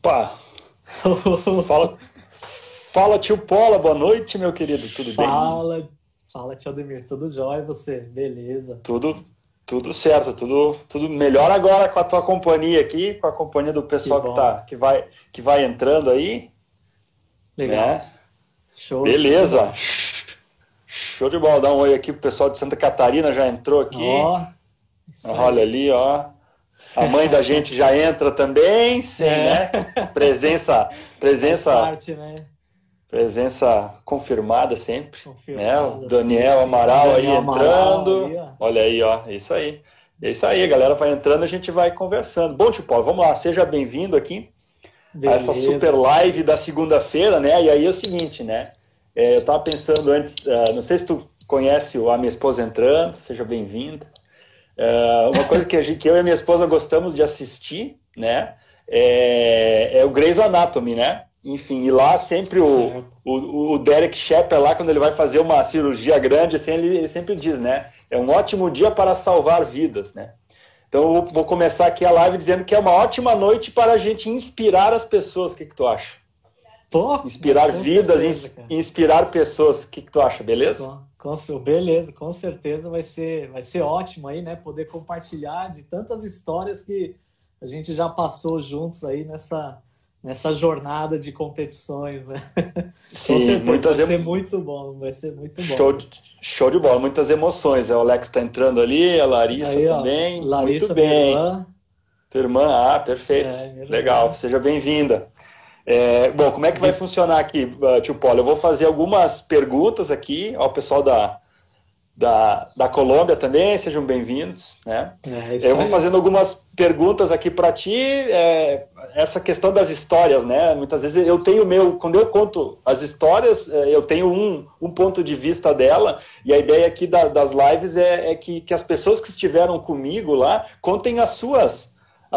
Opa! Fala, fala, tio Pola, boa noite, meu querido, tudo bem? Fala, fala, tio Ademir, tudo jóia e você? Beleza. Tudo, tudo certo, tudo melhor agora com a tua companhia aqui, com a companhia do Que pessoal bom. que vai entrando aí, Legal. né? Show de Beleza, bola. show de bola, dá um oi aqui pro pessoal de Santa Catarina, já entrou aqui, Ó, isso olha aí. ali, ó. A mãe da gente já entra também, sim, É, né? Presença, faz presença parte, né? Presença confirmada sempre, né? O Confirmado, sim, Daniel sim. Amaral aí Daniel Amaral entrando. ali, ó. Olha aí, ó. É isso aí. É isso aí, a galera vai entrando, a gente vai conversando. Bom, tio Paulo, vamos lá, seja bem-vindo aqui a essa super Beleza. live da segunda-feira, né? E aí é o seguinte, né? Eu tava pensando antes, não sei se tu conhece a minha esposa entrando, seja bem-vinda. Uma coisa que eu e a minha esposa gostamos de assistir, né? É o Grey's Anatomy, né? Enfim, e lá sempre Certo. o Derek Shepard, lá quando ele vai fazer uma cirurgia grande, assim, ele sempre diz, né? É um ótimo dia para salvar vidas, né? Então eu vou começar aqui a live dizendo que é uma ótima noite para a gente inspirar as pessoas. O que tu acha? Pô, mas Inspirar com vidas, certeza, cara. inspirar pessoas. O que tu acha, beleza? Beleza, com certeza vai ser ótimo aí, né? Poder compartilhar de tantas histórias que a gente já passou juntos aí nessa jornada de competições, né? Com Sim, certeza, vai ser muito bom, vai ser muito show, bom. show de bola, muitas emoções. O Alex está entrando ali, a Larissa Aí, ó, também. Muito Larissa, minha bem. irmã, Tua irmã, perfeito. minha Legal, irmã. seja bem-vinda. Bom, como é que vai De... funcionar aqui, tio Paulo? Eu vou fazer algumas perguntas aqui ao pessoal da Colômbia também, sejam bem-vindos, né? É Eu isso vou aí. fazendo algumas perguntas aqui para ti, essa questão das histórias, né? Muitas vezes eu tenho quando eu conto as histórias, eu tenho um ponto de vista dela, e a ideia aqui das lives é que as pessoas que estiveram comigo lá contem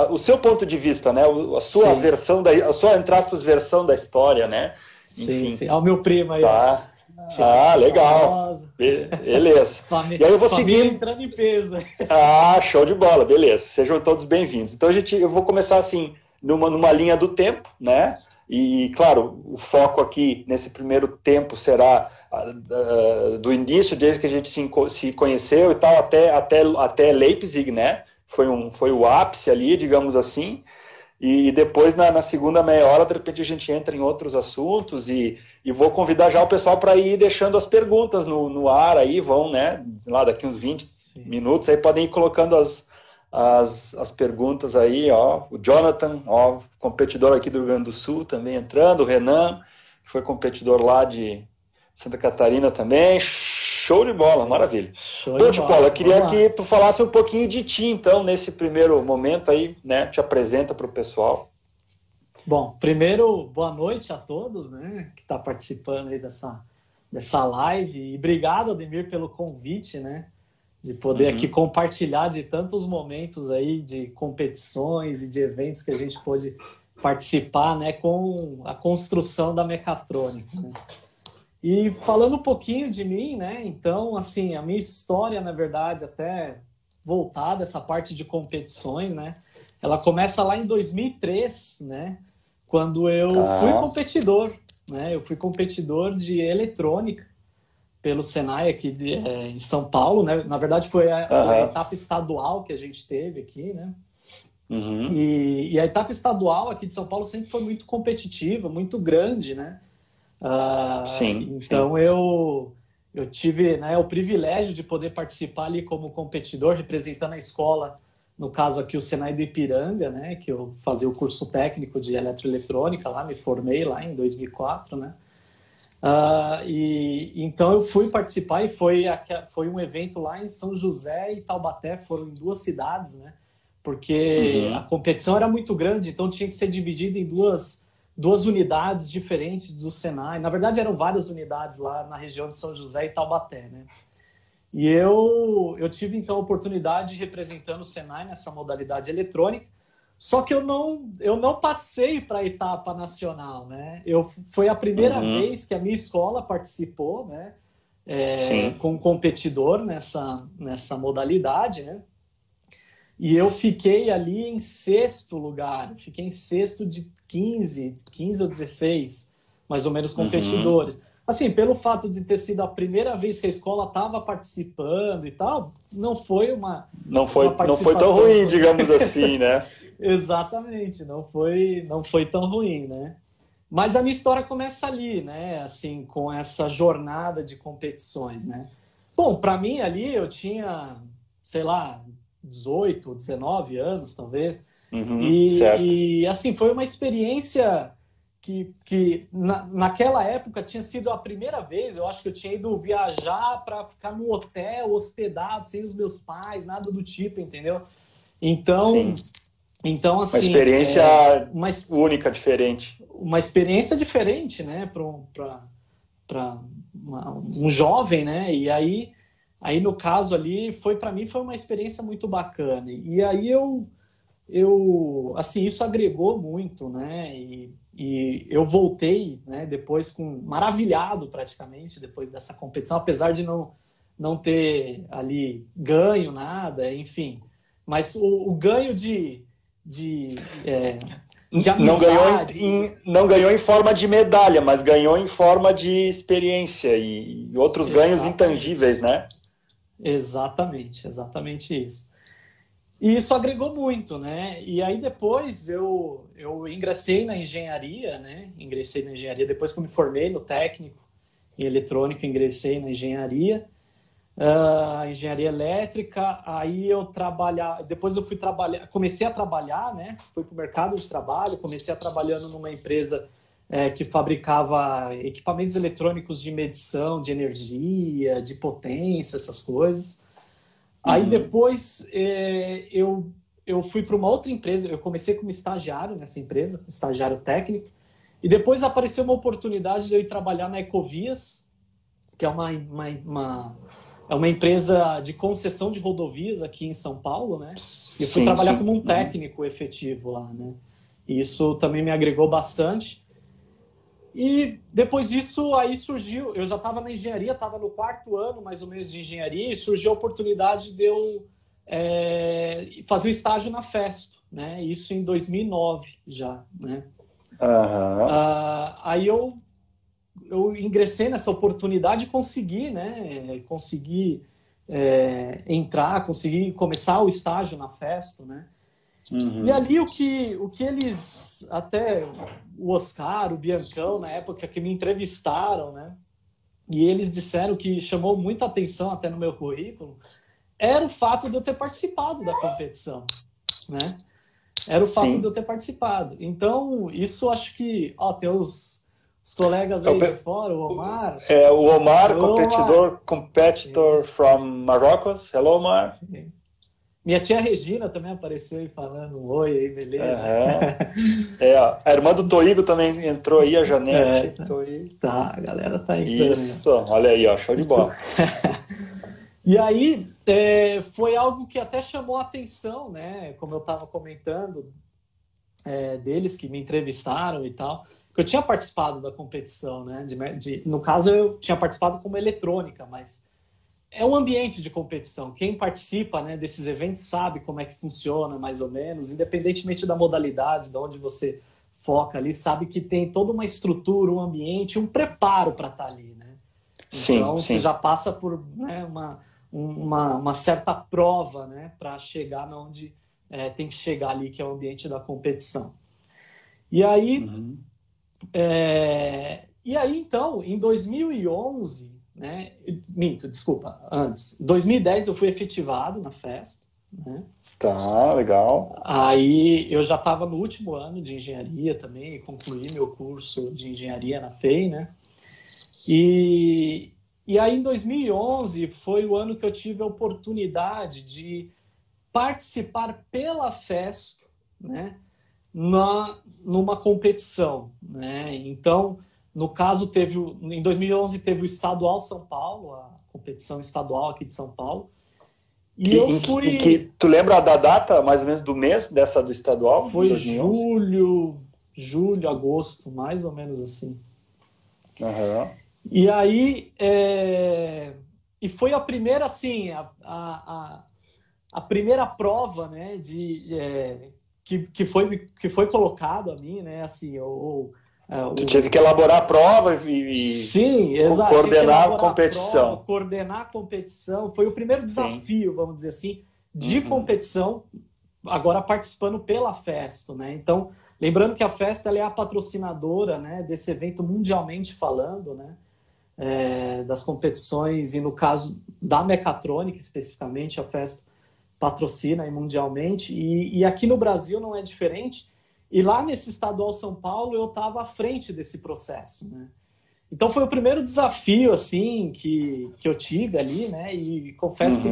o seu ponto de vista, né? A sua Sim, versão, a sua, entre aspas, versão da história, né? sim, Enfim, sim. Ó, o meu primo aí, ó. tá? Tiago Legal. Cifamosa. Beleza. E aí eu vou Família seguindo. entrando em peso. Show de bola, beleza. Sejam todos bem-vindos. Então eu vou começar assim, numa linha do tempo, né? E, claro, o foco aqui nesse primeiro tempo será do início, desde que a gente se conheceu e tal, até Leipzig, né? Foi o ápice ali, digamos assim. E depois, na segunda meia hora, de repente a gente entra em outros assuntos e vou convidar já o pessoal para ir deixando as perguntas no ar aí, vão, né? Lá daqui uns 20 Sim. minutos, aí podem ir colocando as perguntas aí, ó. O Jonathan, ó, competidor aqui do Rio Grande do Sul também entrando, o Renan, que foi competidor lá de Santa Catarina também. Show de bola, maravilha. Show Bom, de tio Paulo, bola. eu Vamos queria que lá. tu falasse um pouquinho de ti, então, nesse primeiro momento aí, né? Te apresenta para o pessoal. Bom, primeiro, boa noite a todos, né, que está participando aí dessa live. E obrigado, Ademir, pelo convite, né, de poder aqui Uhum. compartilhar de tantos momentos aí de competições e de eventos que a gente pôde participar, né, com a construção da mecatrônica, né. E falando um pouquinho de mim, né, então, assim, a minha história, na verdade, até voltada essa parte de competições, né, ela começa lá em 2003, né, quando eu fui Tá. competidor, né? Eu fui competidor de eletrônica pelo Senai aqui em São Paulo, né? Na verdade foi a Aham. etapa estadual que a gente teve aqui, né? Uhum. E a etapa estadual aqui de São Paulo sempre foi muito competitiva, muito grande, né? Sim, sim. Então eu tive, né, o privilégio de poder participar ali como competidor, representando a escola, no caso aqui o Senai do Ipiranga, né, que eu fazia o curso técnico de eletroeletrônica lá, me formei lá em 2004, né. E então eu fui participar e foi um evento lá em São José e Taubaté, foram em duas cidades, né, porque a Uhum. competição era muito grande, então tinha que ser dividida em duas unidades diferentes do Senai. Na verdade, eram várias unidades lá na região de São José e Taubaté, né? E eu tive, então, a oportunidade de representando o Senai nessa modalidade eletrônica, só que eu não passei para a etapa nacional, né? Foi a primeira Uhum. vez que a minha escola participou, né? Sim. Com um competidor nessa modalidade, né? E eu fiquei ali em sexto lugar, fiquei em sexto de 15 ou 16, mais ou menos, competidores. Assim, pelo fato de ter sido a primeira vez que a escola estava participando e tal, não foi uma não foi tão ruim, digamos assim, né? Exatamente, não foi tão ruim, né? Mas a minha história começa ali, né? Assim, com essa jornada de competições, né? Bom, para mim ali eu tinha, sei lá, 18, 19 anos, talvez. Certo. E assim, foi uma experiência que naquela época tinha sido a primeira vez, eu acho que eu tinha ido viajar para ficar no hotel, hospedado, sem os meus pais, nada do tipo, entendeu? Então, Sim. assim... Uma experiência única, diferente. Uma experiência diferente, né, para um jovem, né? E aí no caso ali, para mim foi uma experiência muito bacana. E aí assim, isso agregou muito, né? E eu voltei, né, depois maravilhado praticamente depois dessa competição, apesar de não ter ali ganho nada, enfim. Mas o ganho de amizade. Não ganhou em forma de medalha, mas ganhou em forma de experiência e outros ganhos intangíveis, né? Exatamente isso. E isso agregou muito, né? E aí depois eu ingressei na engenharia, né? Depois que eu me formei no técnico em eletrônica, ingressei na engenharia, engenharia elétrica. Aí depois eu comecei a trabalhar, né? Fui para o mercado de trabalho, comecei a trabalhando numa empresa que fabricava equipamentos eletrônicos de medição de energia, de potência, essas coisas. Aí depois eu fui para uma outra empresa, eu comecei como estagiário nessa empresa, estagiário técnico, e depois apareceu uma oportunidade de eu ir trabalhar na Ecovias, que é uma empresa de concessão de rodovias aqui em São Paulo, né? E eu fui trabalhar como um técnico efetivo lá, né? E isso também me agregou bastante. E depois disso, aí surgiu, eu já estava na engenharia, estava no 4º ano, mais ou menos, de engenharia, e surgiu a oportunidade de eu fazer o estágio na Festo, né? Isso em 2009 já, né? Aí eu ingressei nessa oportunidade e consegui, né? Consegui entrar, consegui começar o estágio na Festo, né? E ali o que eles, até o Oscar, o Biancão, na época que me entrevistaram, né? E eles disseram que chamou muita atenção até no meu currículo, era o fato de eu ter participado da competição, né? Era o fato de eu ter participado. Então, isso acho que... tem os colegas aí de fora, o Omar. O Omar, competitor from Marrocos. Hello, Omar. Sim. Minha tia Regina também apareceu aí falando um oi aí, beleza? A irmã do Toigo também entrou aí, a Janete. Tá, a galera tá entrando. Isso, olha aí, ó, show de bola. E aí, foi algo que até chamou a atenção, né? Como eu estava comentando, deles que me entrevistaram e tal, que eu tinha participado da competição, né? No caso, eu tinha participado como eletrônica, mas é um ambiente de competição. Quem participa, né, desses eventos sabe como é que funciona, mais ou menos, independentemente da modalidade, de onde você foca ali, sabe que tem toda uma estrutura, um ambiente, um preparo para estar ali, né? Então, você já passa por, né, uma certa prova, né, para chegar onde tem que chegar ali, que é o ambiente da competição. E aí, então, em 2011... né? Antes. Em 2010 eu fui efetivado na Festo, né? Tá, legal. Aí eu já estava no último ano de engenharia também, concluí meu curso de engenharia na FEI, né? E aí em 2011 foi o ano que eu tive a oportunidade de participar pela Festo, né? Numa competição, né? Então, no caso, em 2011 teve o Estadual São Paulo, a competição estadual aqui de São Paulo. E eu fui... Tu lembra da data, mais ou menos, do mês do estadual? Foi julho, agosto, mais ou menos assim. E aí... E foi a primeira, assim, a primeira prova, né, que foi colocado a mim, né, assim, Tu teve que elaborar a prova sim, exato, coordenar a competição. Prova, coordenar a competição, foi o primeiro desafio, sim, vamos dizer assim, de competição, agora participando pela Festo, né? Então, lembrando que a Festo ela é a patrocinadora, né, desse evento mundialmente falando, né, das competições, e no caso da mecatrônica especificamente, a Festo patrocina mundialmente, e aqui no Brasil não é diferente. E lá nesse estadual São Paulo eu estava à frente desse processo, né? Então foi o primeiro desafio assim que eu tive ali, né? E confesso que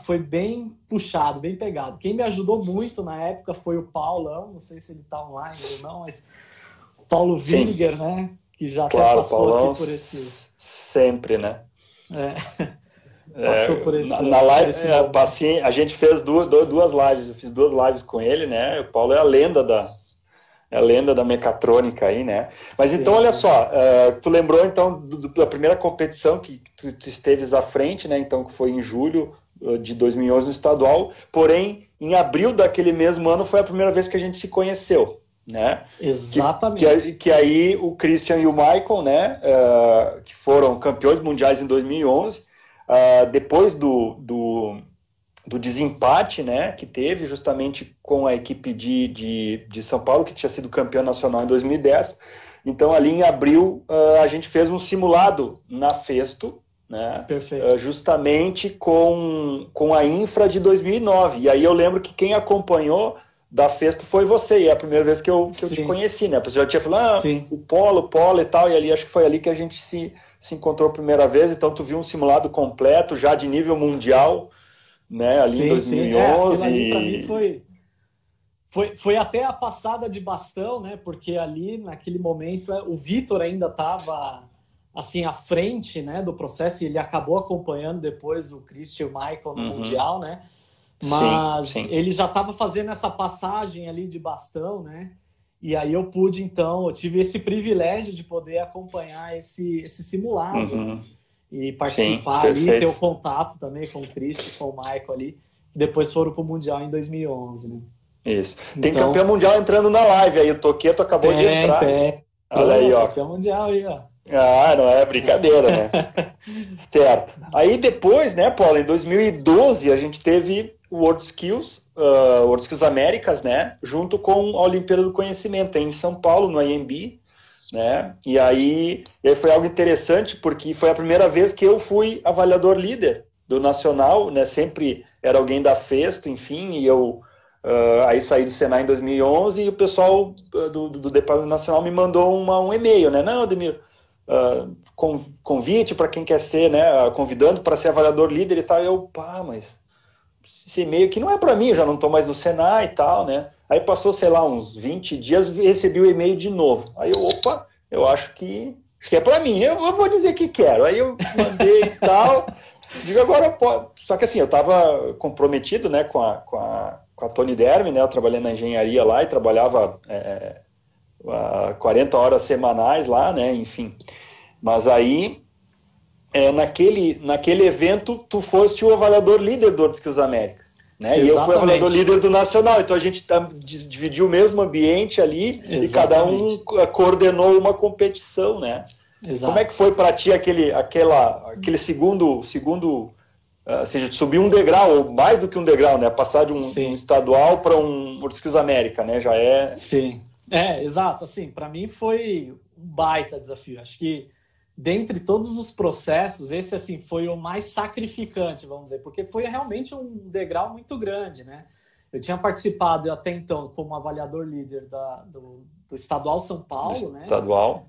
foi bem puxado, bem pegado. Quem me ajudou muito na época foi o Paulão, não sei se ele está online ou não, mas o Paulo Winiger, né? Que já até passou Paulão, aqui por esse... Sempre, né? Passou por esse... Na live, assim, a gente fez duas lives, eu fiz 2 lives com ele, né? O Paulo é a lenda da mecatrônica aí, né? Mas sim, então, olha só, tu lembrou então da primeira competição que tu esteves à frente, né? Então, que foi em julho de 2011 no estadual, porém, em abril daquele mesmo ano foi a primeira vez que a gente se conheceu, né? Exatamente. Que aí o Christian e o Michael, né? Que foram campeões mundiais em 2011, depois do desempate, né, que teve justamente com a equipe de São Paulo, que tinha sido campeão nacional em 2010. Então, ali em abril, a gente fez um simulado na Festo, né, justamente com a Infra de 2009. E aí eu lembro que quem acompanhou da Festo foi você, e é a primeira vez que eu te conheci, né? A pessoa já tinha falado, o Polo e tal, e ali acho que foi ali que a gente se encontrou a primeira vez. Então tu viu um simulado completo, já de nível mundial, né, ali em 2011. Sim. Ali para mim foi até a passada de bastão, né, porque ali naquele momento o Vitor ainda estava assim à frente, né, do processo, e ele acabou acompanhando depois o Christian e o Michael no Mundial, né, mas ele já estava fazendo essa passagem ali de bastão, né. E aí eu tive esse privilégio de poder acompanhar esse simulado, né? E participar ali, ter o contato também com o Christian e com o Michael ali, que depois foram para o Mundial em 2011, né? Isso. Tem campeão mundial entrando na live aí, o Toqueto acabou de entrar. Olha aí, ó. Campeão mundial aí, ó. Não é brincadeira, né? Certo. Aí depois, né, Paulo, em 2012 a gente teve o World Skills Américas, né, junto com a Olimpíada do Conhecimento em São Paulo, no IMB, né? E aí foi algo interessante, porque foi a primeira vez que eu fui avaliador líder do Nacional, né? Sempre era alguém da Festo, enfim, e eu aí saí do Senai em 2011 e o pessoal do Departamento Nacional me mandou um e-mail, né? Não, Ademir, convite para quem quer ser, né? Convidando para ser avaliador líder e tal. E eu, mas esse e-mail aqui não é para mim, eu já não estou mais no Senai e tal, né? Aí passou, sei lá, uns 20 dias e recebi o e-mail de novo. Aí eu acho que é para mim, eu vou dizer que quero. Aí eu mandei e tal. Digo, agora pode. Só que assim, eu estava comprometido, né, com a Tony Derme, né? Eu trabalhei na engenharia lá e trabalhava 40 horas semanais lá, né? Enfim. Mas aí, naquele evento, tu foste o avaliador líder do World Skills América, né? E eu fui o avaliador líder do Nacional. Então a gente dividiu o mesmo ambiente ali. Exatamente. E cada um coordenou uma competição, né? Exato. Como é que foi para ti aquele segundo ou seja, subir um degrau, ou mais do que um degrau, né? Passar de um estadual para um World Skills América, né? Já é... Sim, exato. Assim, para mim foi um baita desafio. Acho que dentre todos os processos, esse assim foi o mais sacrificante, vamos dizer, porque foi realmente um degrau muito grande, né? Eu tinha participado até então como avaliador líder do Estadual São Paulo, né? Estadual.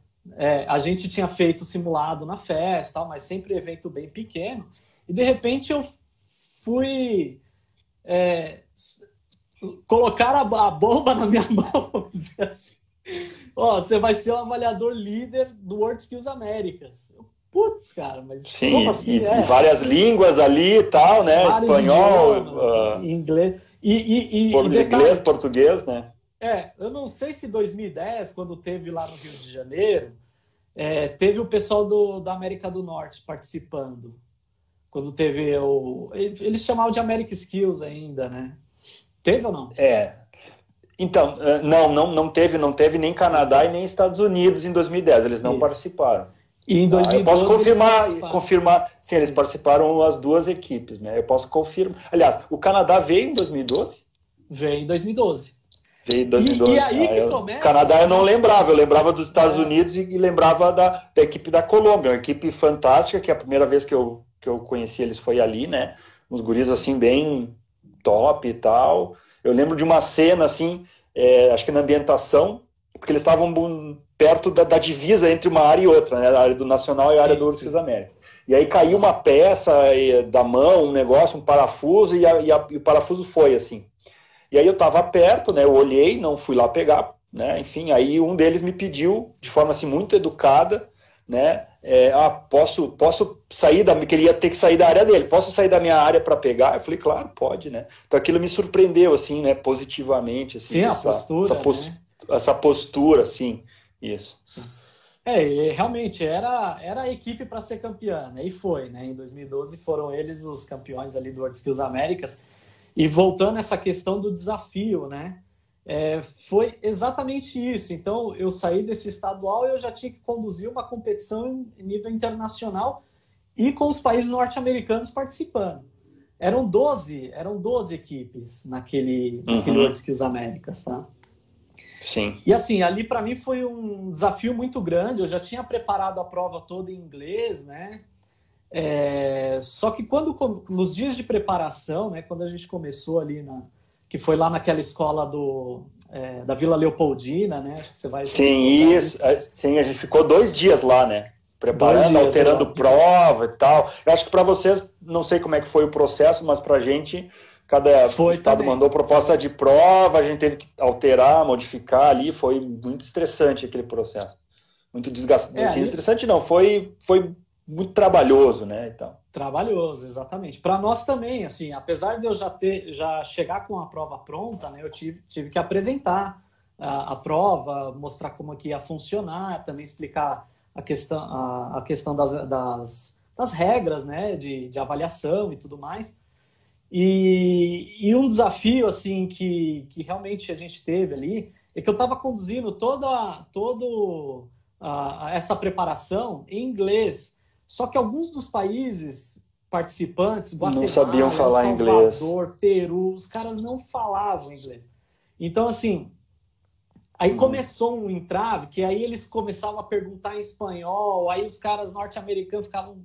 A gente tinha feito simulado na festa, mas sempre evento bem pequeno. E de repente eu fui colocar a bomba na minha mão, vamos dizer assim. Você vai ser o avaliador líder do World Skills Américas. Putz, cara, mas sim, como assim? E várias línguas ali e tal, né? Espanhol, idiomas, inglês. Inglês, português, né? Eu não sei se 2010, quando teve lá no Rio de Janeiro, teve o pessoal da América do Norte participando. Quando teve o... Eles chamavam de American Skills ainda, né? Teve ou não? Então, não teve nem Canadá e nem Estados Unidos em 2010, eles não participaram. E em 2012 eu posso confirmar, sim, eles participaram as duas equipes, né? Eu posso confirmar. Aliás, o Canadá veio em 2012? Veio em 2012. Veio em 2012. E aí que começa... Canadá eu não lembrava, eu lembrava dos Estados Unidos e lembrava da equipe da Colômbia, uma equipe fantástica, que a primeira vez que eu conheci eles foi ali, né? Uns guris assim bem top e tal. Eu lembro de uma cena assim, acho que na ambientação, porque eles estavam perto da divisa entre uma área e outra, né? A área do Nacional e a área do Skills América. E aí caiu uma peça da mão, um negócio, um parafuso, e o parafuso foi assim. E aí eu estava perto, né? Eu olhei, não fui lá pegar, né? Enfim, aí um deles me pediu, de forma assim muito educada, né? Posso sair que ele ia ter que sair da área dele, posso sair da minha área para pegar? Eu falei, claro, pode, né? Então aquilo me surpreendeu, assim, né? Positivamente, assim. Sim, essa postura, assim, isso. Sim. Realmente, era a equipe para ser campeã, né? E foi, né? Em 2012 foram eles os campeões ali do World Skills Américas. E voltando a essa questão do desafio, né? Foi exatamente isso. Então, eu saí desse estadual e eu já tinha que conduzir uma competição em nível internacional e com os países norte-americanos participando. Eram 12 equipes naquele World Skills Américas, tá? Sim. E assim, ali para mim foi um desafio muito grande. Eu já tinha preparado a prova toda em inglês, né? Só que nos dias de preparação, né, quando a gente começou ali, que foi lá naquela escola da Vila Leopoldina, né? Acho que você vai... Sim, isso. Sim, a gente ficou 2 dias lá, né? Preparando, alterando prova e tal. Eu acho que para vocês, não sei como é que foi o processo, mas para a gente, cada estado mandou proposta de prova, a gente teve que alterar, modificar ali. Foi muito estressante aquele processo. Muito desgastante. Estressante não, foi muito trabalhoso, né? Então. Trabalhoso, exatamente. Para nós também, assim, apesar de eu já chegar com a prova pronta, né? Eu tive que apresentar a prova, mostrar como que ia funcionar, também explicar a questão das regras, né? De avaliação e tudo mais. E um desafio, assim, que realmente a gente teve ali é que eu estava conduzindo toda essa preparação em inglês. Só que alguns dos países participantes, Guatemala, não sabiam falar Salvador, inglês. Peru, os caras não falavam inglês. Então, assim, aí começou um entrave, que aí eles começavam a perguntar em espanhol, aí os caras norte-americanos ficavam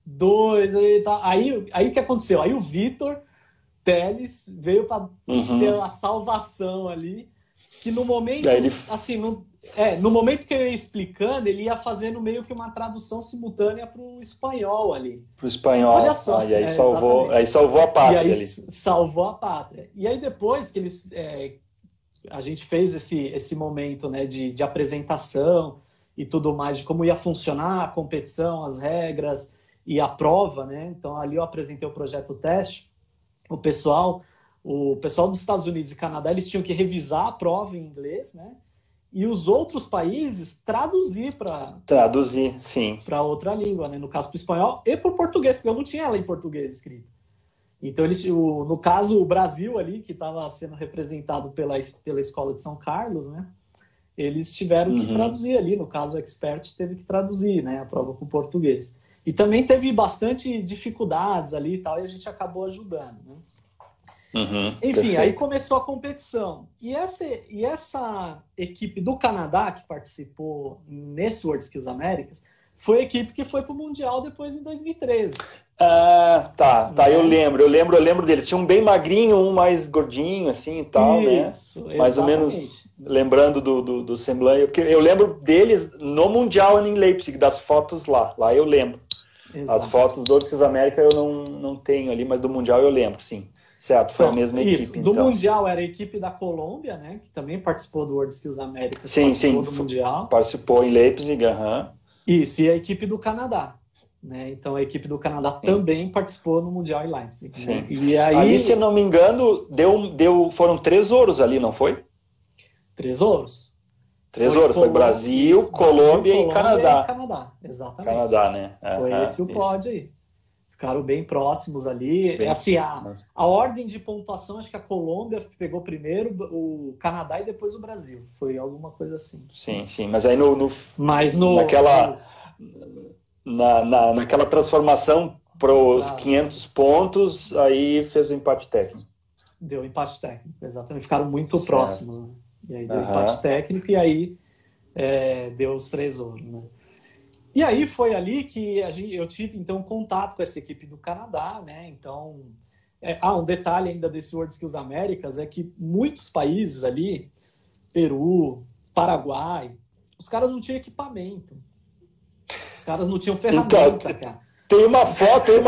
doidos e tal. Aí o que aconteceu? Aí o Vitor Teles veio para ser a salvação ali, que no momento, assim, no momento que eu ia explicando, ele ia fazendo meio que uma tradução simultânea para o espanhol ali. Para o espanhol. Olha só. E aí salvou a pátria. E aí salvou a pátria. E aí depois que a gente fez esse momento, né, de apresentação e tudo mais, de como ia funcionar a competição, as regras e a prova, né? Então ali eu apresentei o projeto teste. O pessoal dos Estados Unidos e Canadá, eles tinham que revisar a prova em inglês, né? E os outros países traduzir para outra língua, né? No caso, para o espanhol e para o português, porque eu não tinha ela em português escrita. Então, no caso, o Brasil ali, que estava sendo representado pela Escola de São Carlos, né? Eles tiveram que traduzir ali. No caso, o Expert teve que traduzir, né? A prova para o português. E também teve bastante dificuldades ali e tal, e a gente acabou ajudando, né? Enfim, perfeito. Aí começou a competição. E essa equipe do Canadá que participou nesse World Skills Américas foi a equipe que foi para o Mundial depois em 2013. Tá, eu lembro deles. Tinha um bem magrinho, um mais gordinho, assim e tal, Isso, né? Mais ou menos lembrando do semblante. Eu lembro deles no Mundial em Leipzig, das fotos lá. Lá eu lembro. Exato. As fotos do World Skills América eu não tenho ali, mas do Mundial eu lembro, sim. Certo, foi a mesma equipe. Isso, do Mundial era a equipe da Colômbia, né? Que também participou do World Skills América. Sim, do Mundial. Participou em Leipzig, Isso, e a equipe do Canadá. Né? Então a equipe do Canadá também participou no Mundial em Leipzig. Sim. Né? E aí... Ali, se eu não me engano, foram 3 ouros ali, não foi? 3 ouros. 3 ouros, foi Brasil, Colômbia e Canadá. Exatamente. Canadá, né? Foi esse o pódio aí. Ficaram bem próximos ali. Bem, assim, a ordem de pontuação, acho que a Colômbia pegou primeiro, o Canadá e depois o Brasil. Foi alguma coisa assim. Sim, sim. Mas aí naquela transformação para os 500 pontos, aí fez o empate técnico. Deu empate técnico, exatamente. Ficaram muito próximos, né? E aí deu empate técnico e aí deu os 3 ouros, né? E aí foi ali que eu tive, então, contato com essa equipe do Canadá, né? Então, um detalhe ainda desse World Skills Américas é que muitos países ali, Peru, Paraguai, os caras não tinham equipamento. Os caras não tinham ferramenta, cara. Tem uma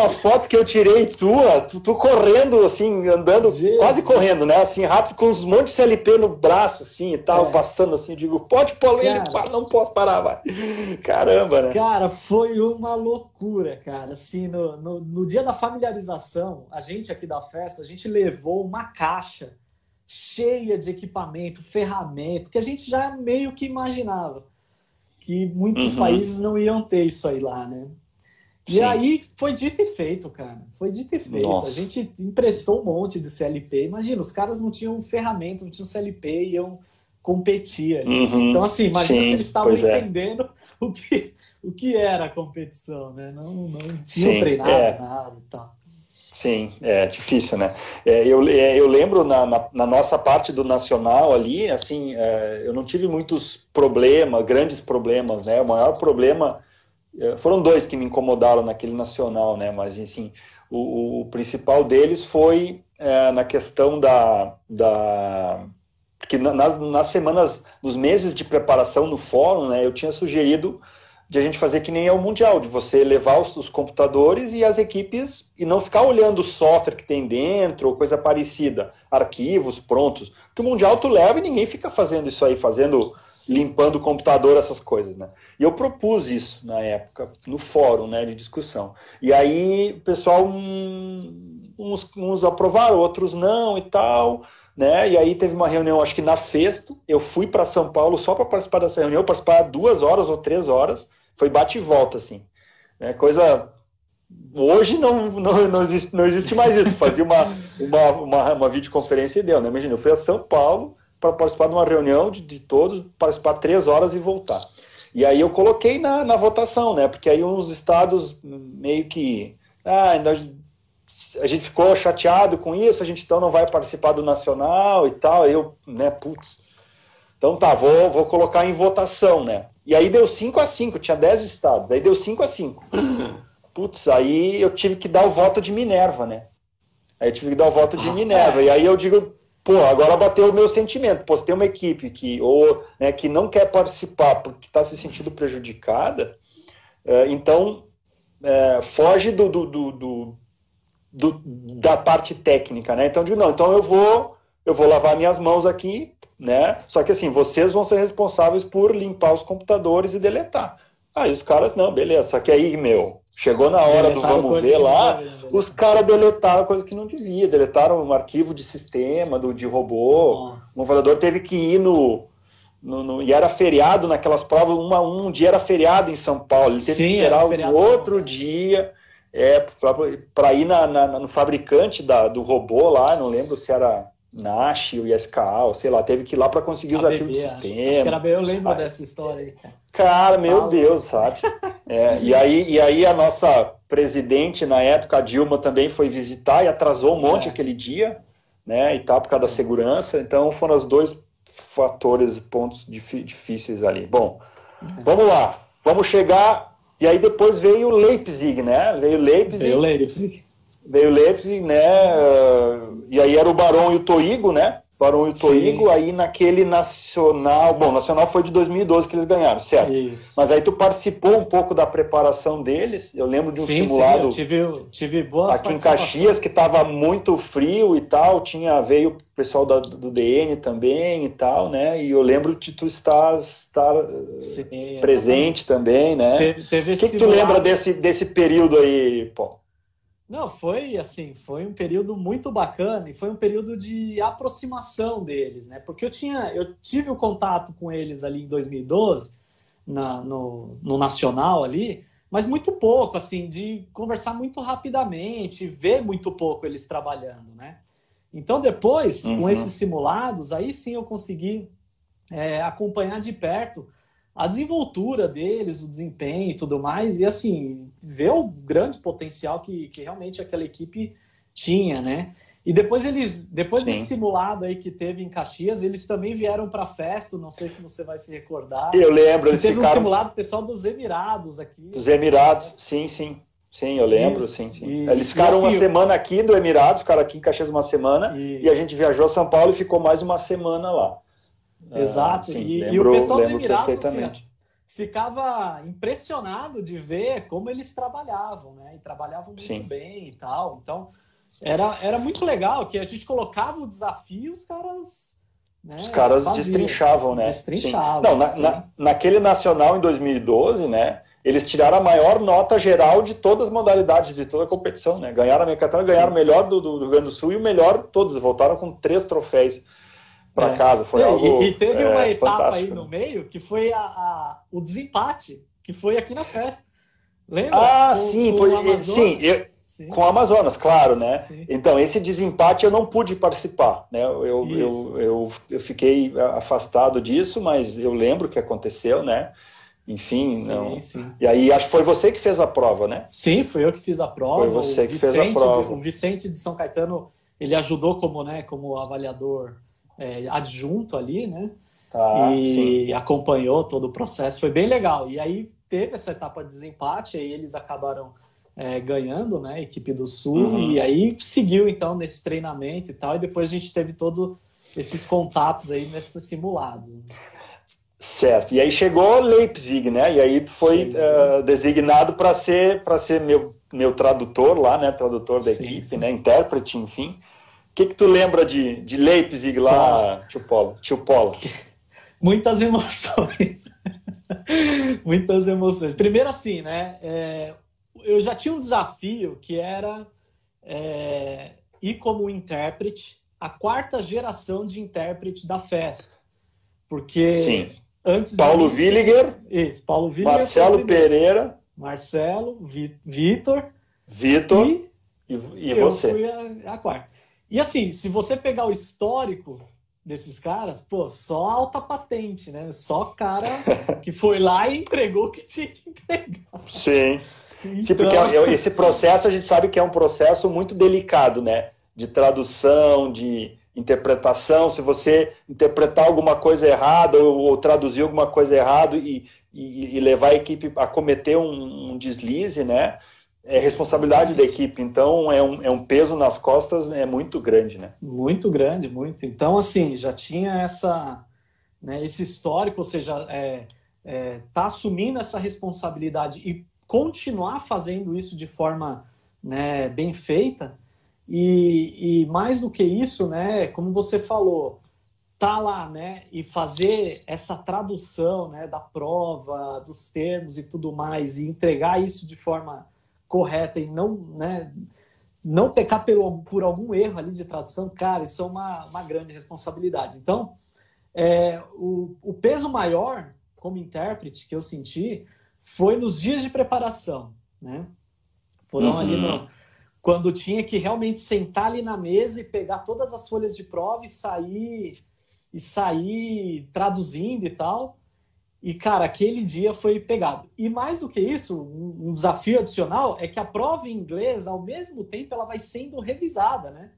foto que eu tirei tu correndo, assim, andando, Jesus. Quase correndo, né? Assim, rápido, com uns montes de CLP no braço, assim, e tal, passando assim, eu digo, pode pôr ele, não posso parar, vai. Caramba, né? Cara, foi uma loucura, cara. Assim, no dia da familiarização, a gente aqui da festa, a gente levou uma caixa cheia de equipamento, ferramenta, que a gente já meio que imaginava que muitos países não iam ter isso aí lá, né? E Sim. aí foi dito e feito, cara. Foi dito e feito. Nossa. A gente emprestou um monte de CLP. Imagina, os caras não tinham ferramenta, não tinham CLP, iam competir ali. Então, assim, imagina se eles estavam entendendo o que era a competição, né? Não tinham treinado nada e tal. Sim, é difícil, né? Eu lembro na nossa parte do nacional ali, assim, eu não tive muitos grandes problemas, né? O maior problema foram 2 que me incomodaram naquele nacional, né? Mas, assim, o principal deles foi na questão porque nas semanas, nos meses de preparação no fórum, né? Eu tinha sugerido de a gente fazer que nem é o Mundial, de você levar os computadores e as equipes e não ficar olhando o software que tem dentro ou coisa parecida, arquivos prontos. Porque o Mundial tu leva e ninguém fica fazendo isso aí, limpando o computador, essas coisas, né? E eu propus isso na época, no fórum, né, de discussão. E aí o pessoal, uns aprovaram, outros não e tal, né? E aí teve uma reunião, acho que na Festo, eu fui para São Paulo só para participar dessa reunião, participar 2 horas ou 3 horas, foi bate e volta, assim. Coisa... Hoje não existe mais isso. Fazia uma videoconferência e deu, né? Imagina, eu fui a São Paulo para participar de uma reunião de todos, participar 3 horas e voltar. E aí eu coloquei na votação, né? Porque aí uns estados meio que... a gente ficou chateado com isso, a gente então não vai participar do Nacional e tal. Aí eu, né, putz... Então tá, vou colocar em votação, né? E aí deu 5-5, tinha 10 estados, aí deu 5-5. Putz, aí eu tive que dar o voto de Minerva, né? E aí eu digo, agora bateu o meu sentimento. Se tem uma equipe que não quer participar porque está se sentindo prejudicada, então foge da parte técnica, né? Então eu digo, não, então eu vou lavar minhas mãos aqui, né? Só que assim, vocês vão ser responsáveis por limpar os computadores e deletar. Aí os caras, não, beleza. Só que aí, chegou na hora do vamos ver lá, os caras deletaram coisa que não devia, deletaram um arquivo de sistema, de robô. Nossa. O avaliador teve que ir e era feriado naquelas provas, um dia era feriado em São Paulo, ele teve que esperar o outro dia para ir no fabricante do robô lá, não lembro se era Nash ou ISKA, ou sei lá, teve que ir lá para conseguir os arquivos de sistema. Eu lembro dessa história aí, cara. Cara, meu Deus, sabe? E aí a nossa presidente, na época, a Dilma, também foi visitar e atrasou um monte aquele dia, né, e tal, por causa da segurança. Então foram os 2 pontos difíceis ali. Bom, vamos lá. Vamos chegar... E aí depois veio Leipzig, né? Veio Leipzig, né? E aí era o Barão e o Toigo, né? Aí naquele Nacional... Bom, Nacional foi de 2012 que eles ganharam, certo? Isso. Mas aí tu participou um pouco da preparação deles. Eu lembro de um simulado... Sim, eu tive boas aqui em Caxias, que estava muito frio e tal. Veio o pessoal do DN também e tal, né? E eu lembro de tu estar presente também, né? O que tu lembra desse período aí, Paulo? Não, foi um período muito bacana e foi um período de aproximação deles, né? Porque eu tive o contato com eles ali em 2012, no Nacional ali, mas muito pouco, assim, de conversar muito rapidamente, ver muito pouco eles trabalhando, né? Então, depois, com esses simulados, aí sim eu consegui acompanhar de perto a desenvoltura deles, o desempenho e tudo mais, e assim, ver o grande potencial que realmente aquela equipe tinha, né? E depois desse simulado aí que teve em Caxias, eles também vieram para a Festo, não sei se você vai se recordar. Eu lembro, eles teve ficaram... um simulado pessoal dos Emirados aqui. Dos Emirados, sim, eu lembro, Isso. sim. Eles ficaram assim, uma semana aqui do Emirados, ficaram aqui em Caxias uma semana, e a gente viajou a São Paulo e ficou mais uma semana lá. Exato, sim, e o pessoal do Emirados perfeitamente. Assim, ficava impressionado de ver como eles trabalhavam, né? E trabalhavam muito bem e tal. Então, era muito legal que a gente colocava o desafio e os caras... Né, os caras destrinchavam, né? Destrinchavam. Não, naquele Nacional em 2012, né? Eles tiraram a maior nota geral de todas as modalidades, de toda a competição, né? Ganharam a mecatrônica, ganharam o melhor do Rio Grande do Sul e o melhor de todos. Voltaram com 3 troféus para casa. Foi algo e teve uma etapa fantástico, aí no meio que foi o desempate, que foi aqui na festa. Lembra? Com o Amazonas, claro, né? Sim. Então, esse desempate eu não pude participar, né? Eu fiquei afastado disso, mas eu lembro que aconteceu, né? Enfim, sim. E aí, acho que foi você que fez a prova, né? Sim, fui eu que fiz a prova. Foi você que fez a prova. O Vicente de São Caetano, ele ajudou como avaliador adjunto ali, né? E acompanhou todo o processo. Foi bem legal. E aí teve essa etapa de desempate, aí eles acabaram ganhando, né? A equipe do Sul. E aí seguiu, então, nesse treinamento e tal. E depois a gente teve todos esses contatos aí nesses simulados. Certo. E aí chegou Leipzig, né? E aí tu foi designado para ser meu tradutor lá, né? Tradutor da equipe, né? Intérprete, enfim. O que tu lembra de Leipzig lá, tio Polo? Muitas emoções. Muitas emoções. Primeiro assim, né? Eu já tinha um desafio que era ir como intérprete, a 4ª geração de intérprete da FESCO. Porque antes Paulo Williger, Paulo Williger, Marcelo Pereira, Marcelo, Vitor e você. Eu fui a 4ª. E assim, se você pegar o histórico desses caras, pô, só alta patente, né? Só cara que foi lá e entregou o que tinha que entregar. Sim. Sim, porque esse processo a gente sabe que é um processo muito delicado, né? De tradução, de interpretação. Se você interpretar alguma coisa errada ou traduzir alguma coisa errada e levar a equipe a cometer um deslize, né? É responsabilidade da equipe, então é um peso nas costas muito grande, né? Muito grande, muito. Então, assim, já tinha esse histórico, ou seja, tá assumindo essa responsabilidade e continuar fazendo isso de forma, né, bem feita e mais do que isso, né, como você falou, tá lá, né, e fazer essa tradução, né, da prova, dos termos e tudo mais e entregar isso de forma correta e não pecar por algum erro ali de tradução, cara, isso é uma grande responsabilidade. Então, o peso maior como intérprete que eu senti foi nos dias de preparação, né? Foram ali quando tinha que realmente sentar ali na mesa e pegar todas as folhas de prova e sair traduzindo e tal. E, cara, aquele dia foi pegado. E mais do que isso, um desafio adicional é que a prova em inglês, ao mesmo tempo, ela vai sendo revisada, né?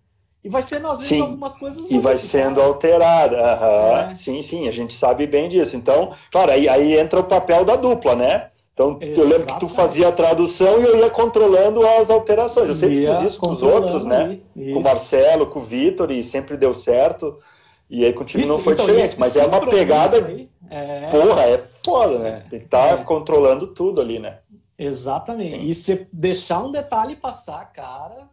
E vai sendo, às vezes, algumas coisas e vai sendo alterada. Sim, a gente sabe bem disso. Então, claro, aí entra o papel da dupla, né? Então, eu lembro que tu fazia a tradução e eu ia controlando as alterações. Eu sempre fiz isso com os outros, né? Com o Marcelo, com o Vitor, e sempre deu certo. E aí contigo não foi diferente. Mas é uma pegada... Porra, é foda, né? Tem que estar controlando tudo ali, né? Exatamente. Sim. E se deixar um detalhe passar, cara...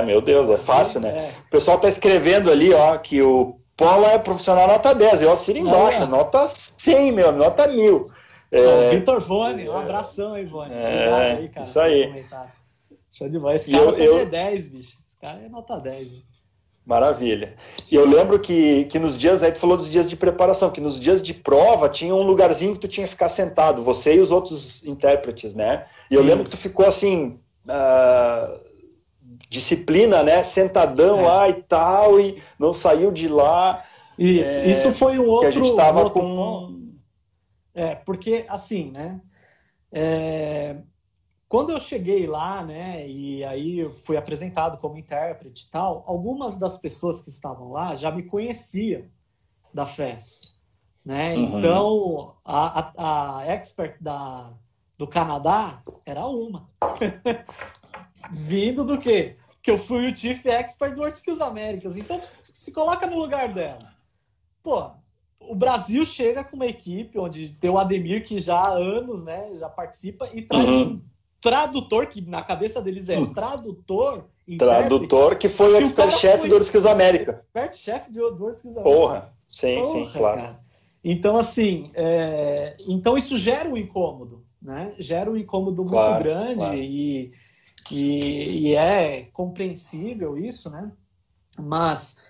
meu Deus, é fácil, né? O pessoal tá escrevendo ali, ó, que o Polo é profissional nota 10. Eu assino embaixo, nota 100, nota 1000. Vitor Vone, um abração aí, Vone. Obrigado aí, cara. Isso aí. Show de bola. Esse cara é 10, bicho. Esse cara é nota 10. Né? Maravilha. E eu lembro que nos dias, aí tu falou dos dias de preparação, que nos dias de prova tinha um lugarzinho que tu tinha que ficar sentado, você e os outros intérpretes, né? E eu lembro que tu ficou assim, disciplina, né? Sentadão lá e tal, e não saiu de lá. Isso foi um outro, que a gente estava outro com... ponto. Porque assim, né? Quando eu cheguei lá, né, e aí eu fui apresentado como intérprete e tal, algumas das pessoas que estavam lá já me conheciam da festa, né? Então, a expert do Canadá era uma. Vindo do quê? Que eu fui o Chief Expert do World Skills Américas. Então, se coloca no lugar dela. Pô, o Brasil chega com uma equipe onde tem o Ademir, que já há anos, né, já participa, e traz um tradutor, que na cabeça deles é tradutor, tradutor, que foi o expert-chefe do World Skills América. Expert-chefe do World Skills América. Porra, sim, claro. Cara. Então, assim, então isso gera um incômodo, né? Gera um incômodo muito grande, claro. E é compreensível isso, né? Mas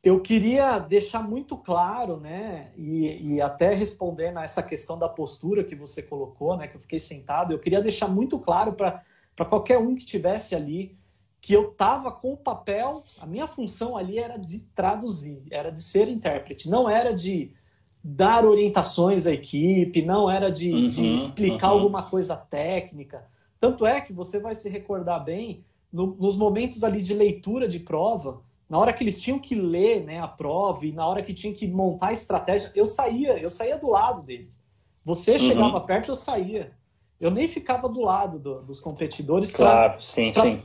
eu queria deixar muito claro, né? E até respondendo a essa questão da postura que você colocou, né? Que eu fiquei sentado, eu queria deixar muito claro para qualquer um que estivesse ali que eu estava com o papel, a minha função ali era de traduzir, era de ser intérprete, não era de dar orientações à equipe, não era de explicar alguma coisa técnica. Tanto é que você vai se recordar bem, nos momentos ali de leitura de prova, na hora que eles tinham que ler, né, a prova e na hora que tinha que montar a estratégia, eu saía do lado deles. Você chegava perto, eu saía. Eu nem ficava do lado dos competidores para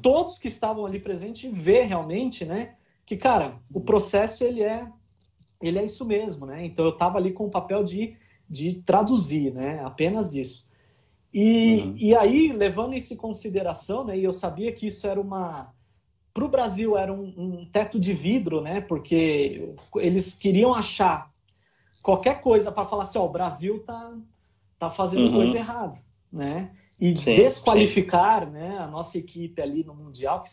todos que estavam ali presentes ver realmente, né, que, cara, o processo ele é isso mesmo, né? Então eu estava ali com o papel de traduzir, né? Apenas disso. E aí, levando isso em consideração, né? E eu sabia que isso era para o Brasil era um teto de vidro, né? Porque eles queriam achar qualquer coisa para falar assim, ó, o Brasil tá fazendo coisa errada, né? E desqualificar, né, a nossa equipe ali no Mundial,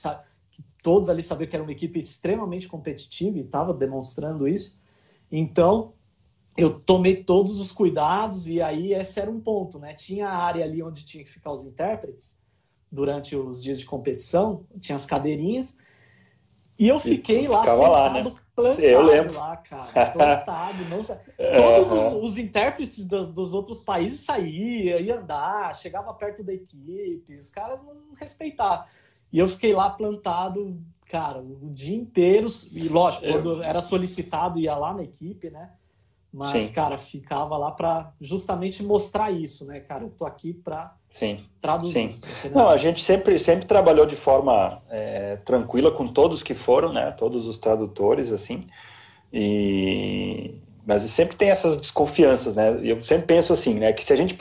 que todos ali sabiam que era uma equipe extremamente competitiva e estava demonstrando isso. Então, eu tomei todos os cuidados e aí esse era um ponto, né? Tinha a área ali onde tinha que ficar os intérpretes durante os dias de competição, tinha as cadeirinhas, e eu fiquei lá sentado, lá, né? plantado lá, cara, plantado. Todos os intérpretes dos outros países saíam, ia andar, chegava perto da equipe, os caras não respeitavam. E eu fiquei lá plantado, cara, o dia inteiro, e lógico, quando era solicitado ia lá na equipe, né? Mas, cara, ficava lá para justamente mostrar isso, né, cara? Eu tô aqui para traduzir. Não, a gente sempre trabalhou de forma tranquila com todos que foram, né? Todos os tradutores, assim. Mas sempre tem essas desconfianças, né? Eu sempre penso assim, né? Que se a gente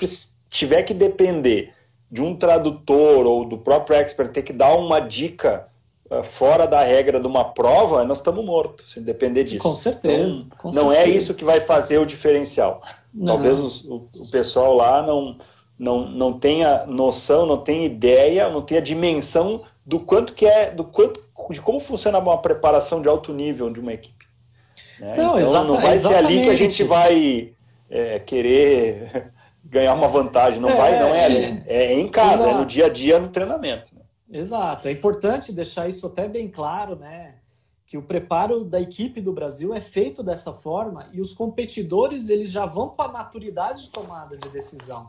tiver que depender de um tradutor ou do próprio expert ter que dar uma dica fora da regra de uma prova, nós estamos mortos, se depender disso. Com certeza. Então, não é isso que vai fazer o diferencial. Não. Talvez o pessoal lá não tenha noção, não tenha ideia, não tenha dimensão do quanto que de como funciona uma preparação de alto nível de uma equipe. Né? Não, então, não vai ser ali que a gente vai querer ganhar uma vantagem. Não é ali. É em casa, é no dia a dia, no treinamento. Né? Exato. É importante deixar isso até bem claro, né? Que o preparo da equipe do Brasil é feito dessa forma e os competidores eles já vão com a maturidade de tomada de decisão.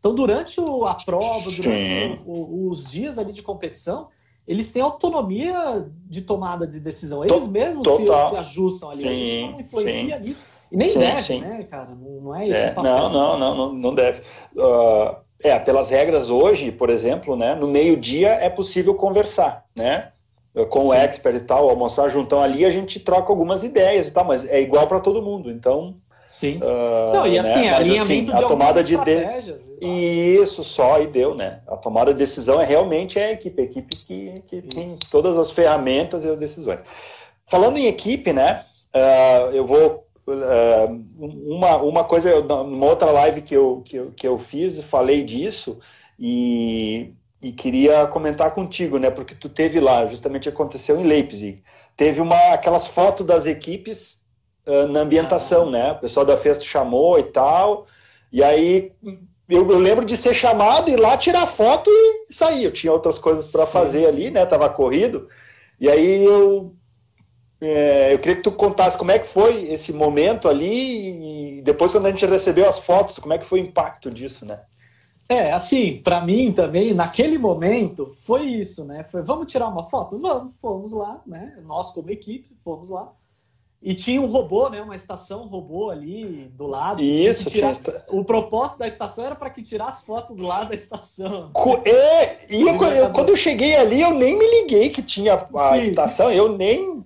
Então, durante a prova, durante os dias ali de competição, eles têm autonomia de tomada de decisão. Eles mesmos se ajustam ali. A gente não influencia nisso. E nem deve, né, cara? Não é isso o papel. Não deve. Pelas regras hoje, por exemplo, né, no meio-dia é possível conversar, né? Com o expert e tal, almoçar juntão ali, a gente troca algumas ideias e tal, mas é igual para todo mundo, então... Sim. E assim, né? alinhamento assim, de algumas estratégias. Isso, só, e deu, né? A tomada de decisão realmente a equipe que tem todas as ferramentas e as decisões. Falando em equipe, né, eu vou... uma coisa, numa outra live que eu fiz, falei disso e queria comentar contigo, né? Porque tu teve lá, justamente aconteceu em Leipzig. teve aquelas fotos das equipes na ambientação, né? O pessoal da festa chamou e tal, e aí eu lembro de ser chamado, ir lá tirar foto e sair. Eu tinha outras coisas para fazer ali, né? Tava corrido, e aí eu queria que tu contasse como é que foi esse momento ali, e depois quando a gente recebeu as fotos, como é que foi o impacto disso, né? Assim, para mim também, naquele momento, foi isso, né? Foi, vamos tirar uma foto? Vamos, fomos lá, né? Nós como equipe, fomos lá. E tinha um robô, né? Uma estação robô ali do lado. Isso, o propósito da estação era para que tirasse foto do lado da estação. Quando eu cheguei ali, eu nem me liguei que tinha a estação, eu nem...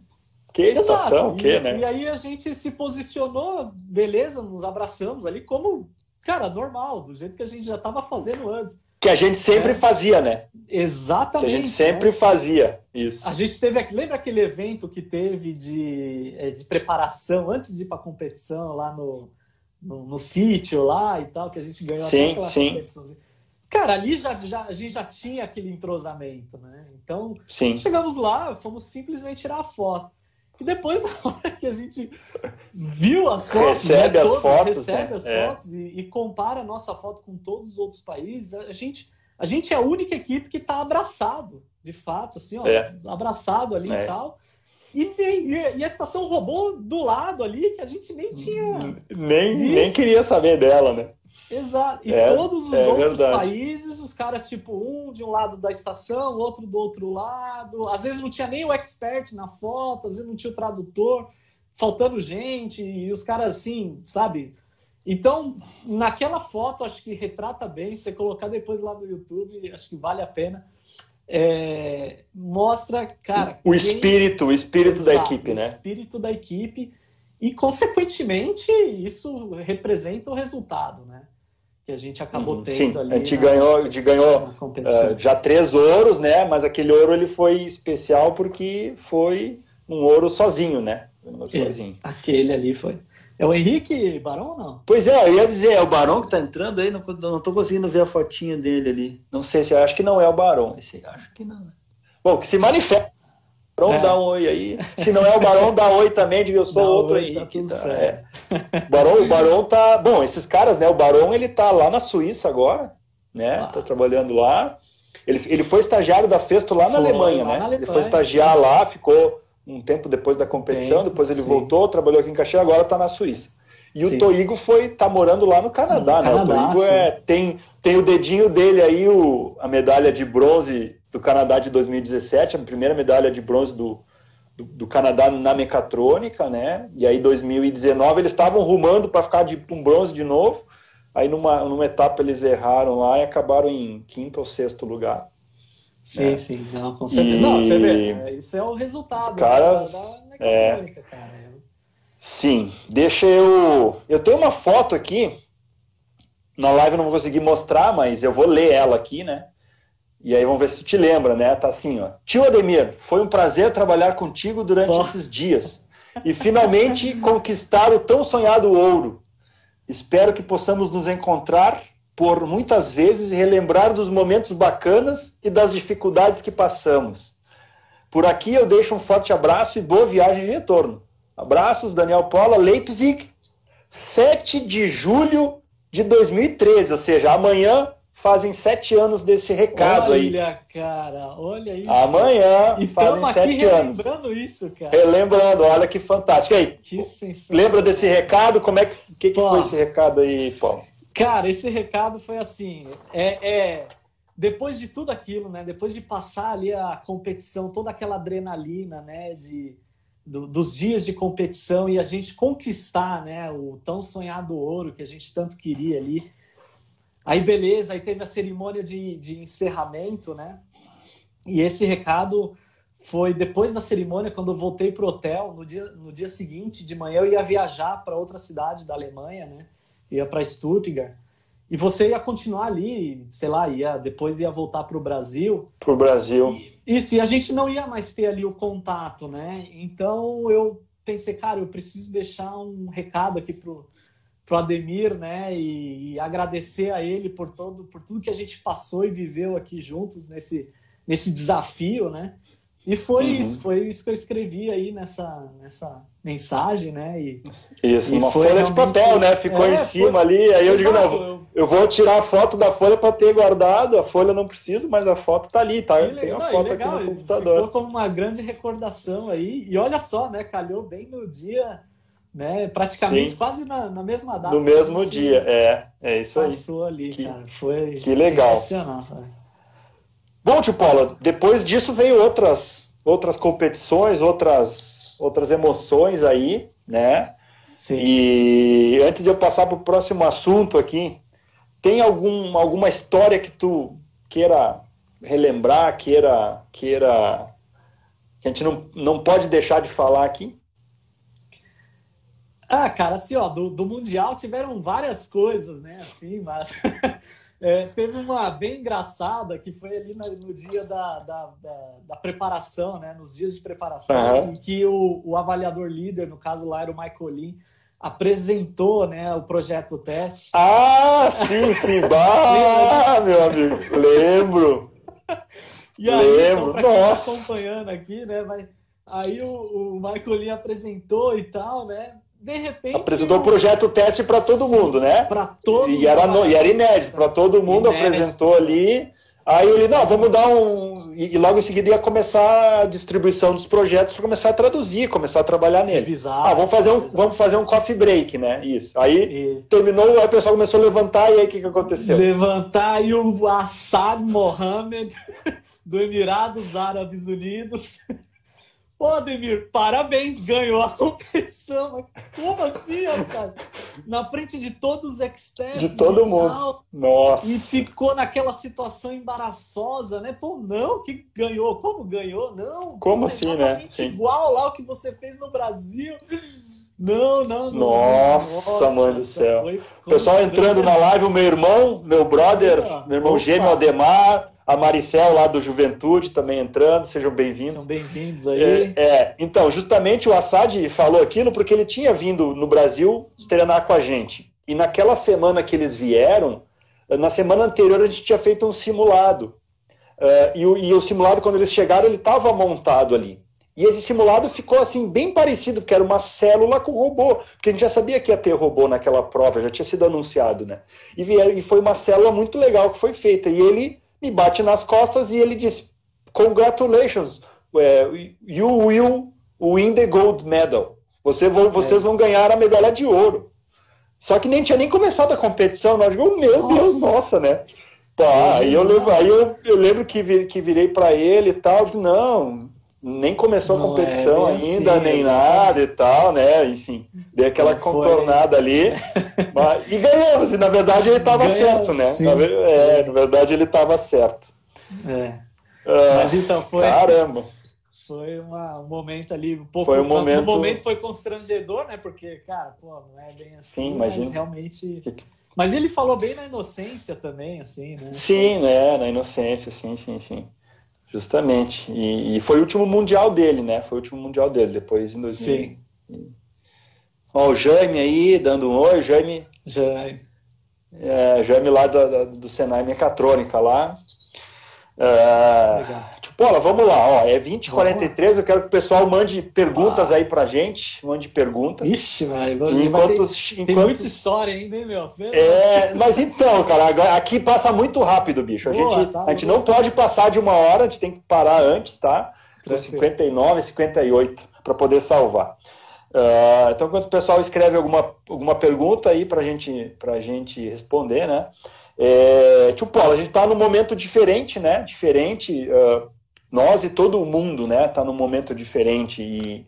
Que estação, o quê, né? E aí a gente se posicionou, beleza, nos abraçamos ali como... Cara, normal, do jeito que a gente já estava fazendo antes. Que a gente sempre fazia, né? Exatamente. Que a gente sempre fazia, isso. A gente teve lembra aquele evento que teve de preparação antes de ir para a competição lá no sítio lá e tal, que a gente ganhou até aquela competição. Cara, ali a gente já tinha aquele entrosamento, né? Então, chegamos lá, fomos simplesmente tirar a foto. E depois, na hora que a gente viu as fotos, recebe as fotos e compara a nossa foto com todos os outros países, a gente é a única equipe que está abraçado, de fato, assim, ó, abraçado ali e tal. E a estação robô do lado ali, que a gente nem tinha nem queria saber dela, né? Exato. E todos os outros países, os caras, tipo, um de um lado da estação, outro do outro lado. Às vezes não tinha nem o expert na foto, às vezes não tinha o tradutor, faltando gente, e os caras assim, sabe? Então, naquela foto, acho que retrata bem. Se você colocar depois lá no YouTube, acho que vale a pena. Mostra, cara... O espírito da equipe, né? O espírito da equipe. E, consequentemente, isso representa o resultado, né? Que a gente acabou tendo ali. A gente ganhou já 3 ouros, né? Mas aquele ouro ele foi especial porque foi um ouro sozinho, né? Sozinho. Aquele ali foi. É o Henrique Barão ou não? Pois eu ia dizer, é o Barão que tá entrando aí, não tô conseguindo ver a fotinha dele ali. Não sei se eu acho que não é o Barão. Acho que não. Bom, que se manifesta. Barão dá um oi aí. Se não é o Barão, dá oi também, eu sou outro Henrique. O Barão tá... Bom, esses caras, né? O Barão, ele tá lá na Suíça agora, né? Tá trabalhando lá. Ele foi estagiário da Festo lá na Alemanha, né? Ele foi estagiar lá, ficou um tempo depois da competição, depois ele voltou, trabalhou aqui em Caxias, agora tá na Suíça. E o Toigo tá morando lá no Canadá, né? O Toigo tem o dedinho dele aí, a medalha de bronze do Canadá de 2017, a primeira medalha de bronze do Canadá na mecatrônica, né? E aí 2019 eles estavam rumando para ficar com bronze de novo. Aí numa etapa eles erraram lá e acabaram em 5º ou 6º lugar. Sim, não, com certeza. Não, você vê, isso é o resultado da mecatrônica, cara. Sim, deixa eu tenho uma foto aqui, na live eu não vou conseguir mostrar, mas eu vou ler ela aqui, né? E aí vamos ver se te lembra, né? Tá assim, ó. Tio Ademir, foi um prazer trabalhar contigo durante esses dias e finalmente conquistar o tão sonhado ouro. Espero que possamos nos encontrar por muitas vezes e relembrar dos momentos bacanas e das dificuldades que passamos. Por aqui eu deixo um forte abraço e boa viagem de retorno. Abraços, Daniel Paula, Leipzig, 7 de julho de 2013, ou seja, amanhã fazem 7 anos desse recado aí. Olha, cara, olha isso. Amanhã fazem 7 anos. Relembrando isso, cara. Relembrando, olha que fantástico. E aí, que sensacional. Lembra desse recado? Como é que foi esse recado aí, Paulo? Cara, esse recado foi assim, depois de tudo aquilo, né? Depois de passar ali a competição, toda aquela adrenalina, né? Dos dias de competição e a gente conquistar, né? O tão sonhado ouro que a gente tanto queria ali. Aí beleza, aí teve a cerimônia de encerramento, né? E esse recado foi depois da cerimônia, quando eu voltei pro hotel, no dia seguinte, de manhã, eu ia viajar para outra cidade da Alemanha, né? Ia para Stuttgart. E você ia continuar ali, sei lá, depois ia voltar pro Brasil. Pro Brasil. E a gente não ia mais ter ali o contato, né? Então eu pensei, cara, eu preciso deixar um recado aqui pro Ademir, né, e agradecer a ele por tudo que a gente passou e viveu aqui juntos nesse desafio, né, E foi isso que eu escrevi aí nessa mensagem, né? Isso, uma folha de papel, né? Ficou em cima ali, aí eu digo, não, eu vou tirar a foto da folha para ter guardado, a folha não preciso, mas a foto tá ali, tá? Tem a foto aqui no computador. Ficou como uma grande recordação aí, e olha só, né? Calhou bem no dia, né? Praticamente quase na mesma data. No mesmo dia, é isso aí. Passou ali, cara, foi que legal. Sensacional, cara. Bom, tio Paulo, depois disso veio outras competições, outras emoções aí, né? Sim. E antes de eu passar para o próximo assunto aqui, tem alguma história que tu queira relembrar, que a gente não pode deixar de falar aqui? Ah, cara, assim, ó, do Mundial tiveram várias coisas, né, assim, mas teve uma bem engraçada que foi ali no dia da preparação, né, nos dias de preparação, em que o avaliador líder, no caso lá era o Michaelin, apresentou, né, o projeto teste. Ah, sim, meu amigo, lembro. E aí, então, pra quem tá acompanhando aqui, né, aí o Michaelin apresentou e tal, né, de repente... Apresentou o projeto teste para todo mundo, né? Para todos. E era inédito, para todo mundo, apresentou ali. Aí ele, não, vamos dar E logo em seguida ia começar a distribuição dos projetos para começar a traduzir, começar a trabalhar nele. Revisar, vamos fazer um coffee break, né? Isso. Aí terminou, aí o pessoal começou a levantar, e aí o que aconteceu? Levantar, e o Assad Mohamed, do Emirados Árabes Unidos... Pô, Ademir, parabéns, ganhou a competição. Mas como assim, Assad? Na frente de todos os experts. De todo mundo. Nossa. E ficou naquela situação embaraçosa, né? Pô, não, que ganhou. Como ganhou? Não. Como assim, né? Sim. Igual lá o que você fez no Brasil. Não. Nossa, mãe do céu. O pessoal entrando na live, o meu irmão, meu brother, meu irmão gêmeo Ademar, a Maricel lá do Juventude também entrando, sejam bem-vindos. São bem-vindos aí. Então, justamente o Assad falou aquilo porque ele tinha vindo no Brasil treinar com a gente. E naquela semana que eles vieram, na semana anterior a gente tinha feito um simulado. E o simulado, quando eles chegaram, ele estava montado ali. E esse simulado ficou assim bem parecido, porque era uma célula com robô, porque a gente já sabia que ia ter robô naquela prova, já tinha sido anunciado, né? E foi uma célula muito legal que foi feita. E ele me bate nas costas e ele diz, congratulations, you will win the gold medal. Vocês vão ganhar a medalha de ouro. Só que nem tinha nem começado a competição, nós digo, meu Deus, nossa, né? Aí eu lembro que virei para ele e tal, digo, não, nem começou a competição ainda, assim, nem nada e tal, né? Enfim, dei aquela contornada ali. E ganhamos, e na verdade ele estava certo, né? Sim, na verdade ele estava certo. Mas então foi... Caramba! Foi um momento ali, um pouco... Foi um momento... No momento foi constrangedor, né? Porque, cara, pô, não é bem assim, sim, imagina. Mas realmente... Mas ele falou bem na inocência também, assim, né? Sim, né? Na inocência, sim. Justamente. E foi o último mundial dele, né? Foi o último mundial dele, depois em 2000. Sim. Ó, o Jaime aí, dando um oi, Jaime. Jaime lá do Senai Mecatrônica lá. Legal. Tipo, vamos lá, ó, é 20h43, eu quero que o pessoal mande perguntas aí pra gente, mande perguntas. Ixi, velho, tem muita história ainda, hein, meu? Mas então, cara, aqui passa muito rápido, bicho. A gente não pode passar de 1 hora, a gente tem que parar antes, tá? 59, 58, para poder salvar. Então, enquanto o pessoal escreve alguma pergunta aí pra gente responder, né? Tio Paulo, a gente está num momento diferente, né? Nós e todo o mundo, né? Está num momento diferente.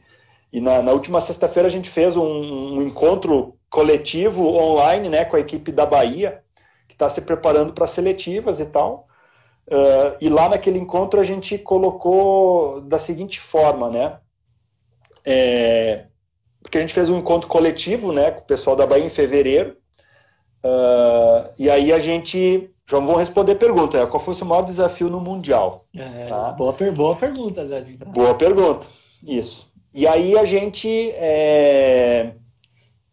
E na última sexta-feira a gente fez um encontro coletivo online, né? Com a equipe da Bahia, que está se preparando para seletivas e tal. E lá naquele encontro a gente colocou da seguinte forma, né? Porque a gente fez um encontro coletivo, né? Com o pessoal da Bahia em fevereiro. E aí a gente... Já vamos responder pergunta. Qual foi o seu maior desafio no Mundial? Tá? Boa pergunta, Jardim. Boa pergunta, isso. E aí a gente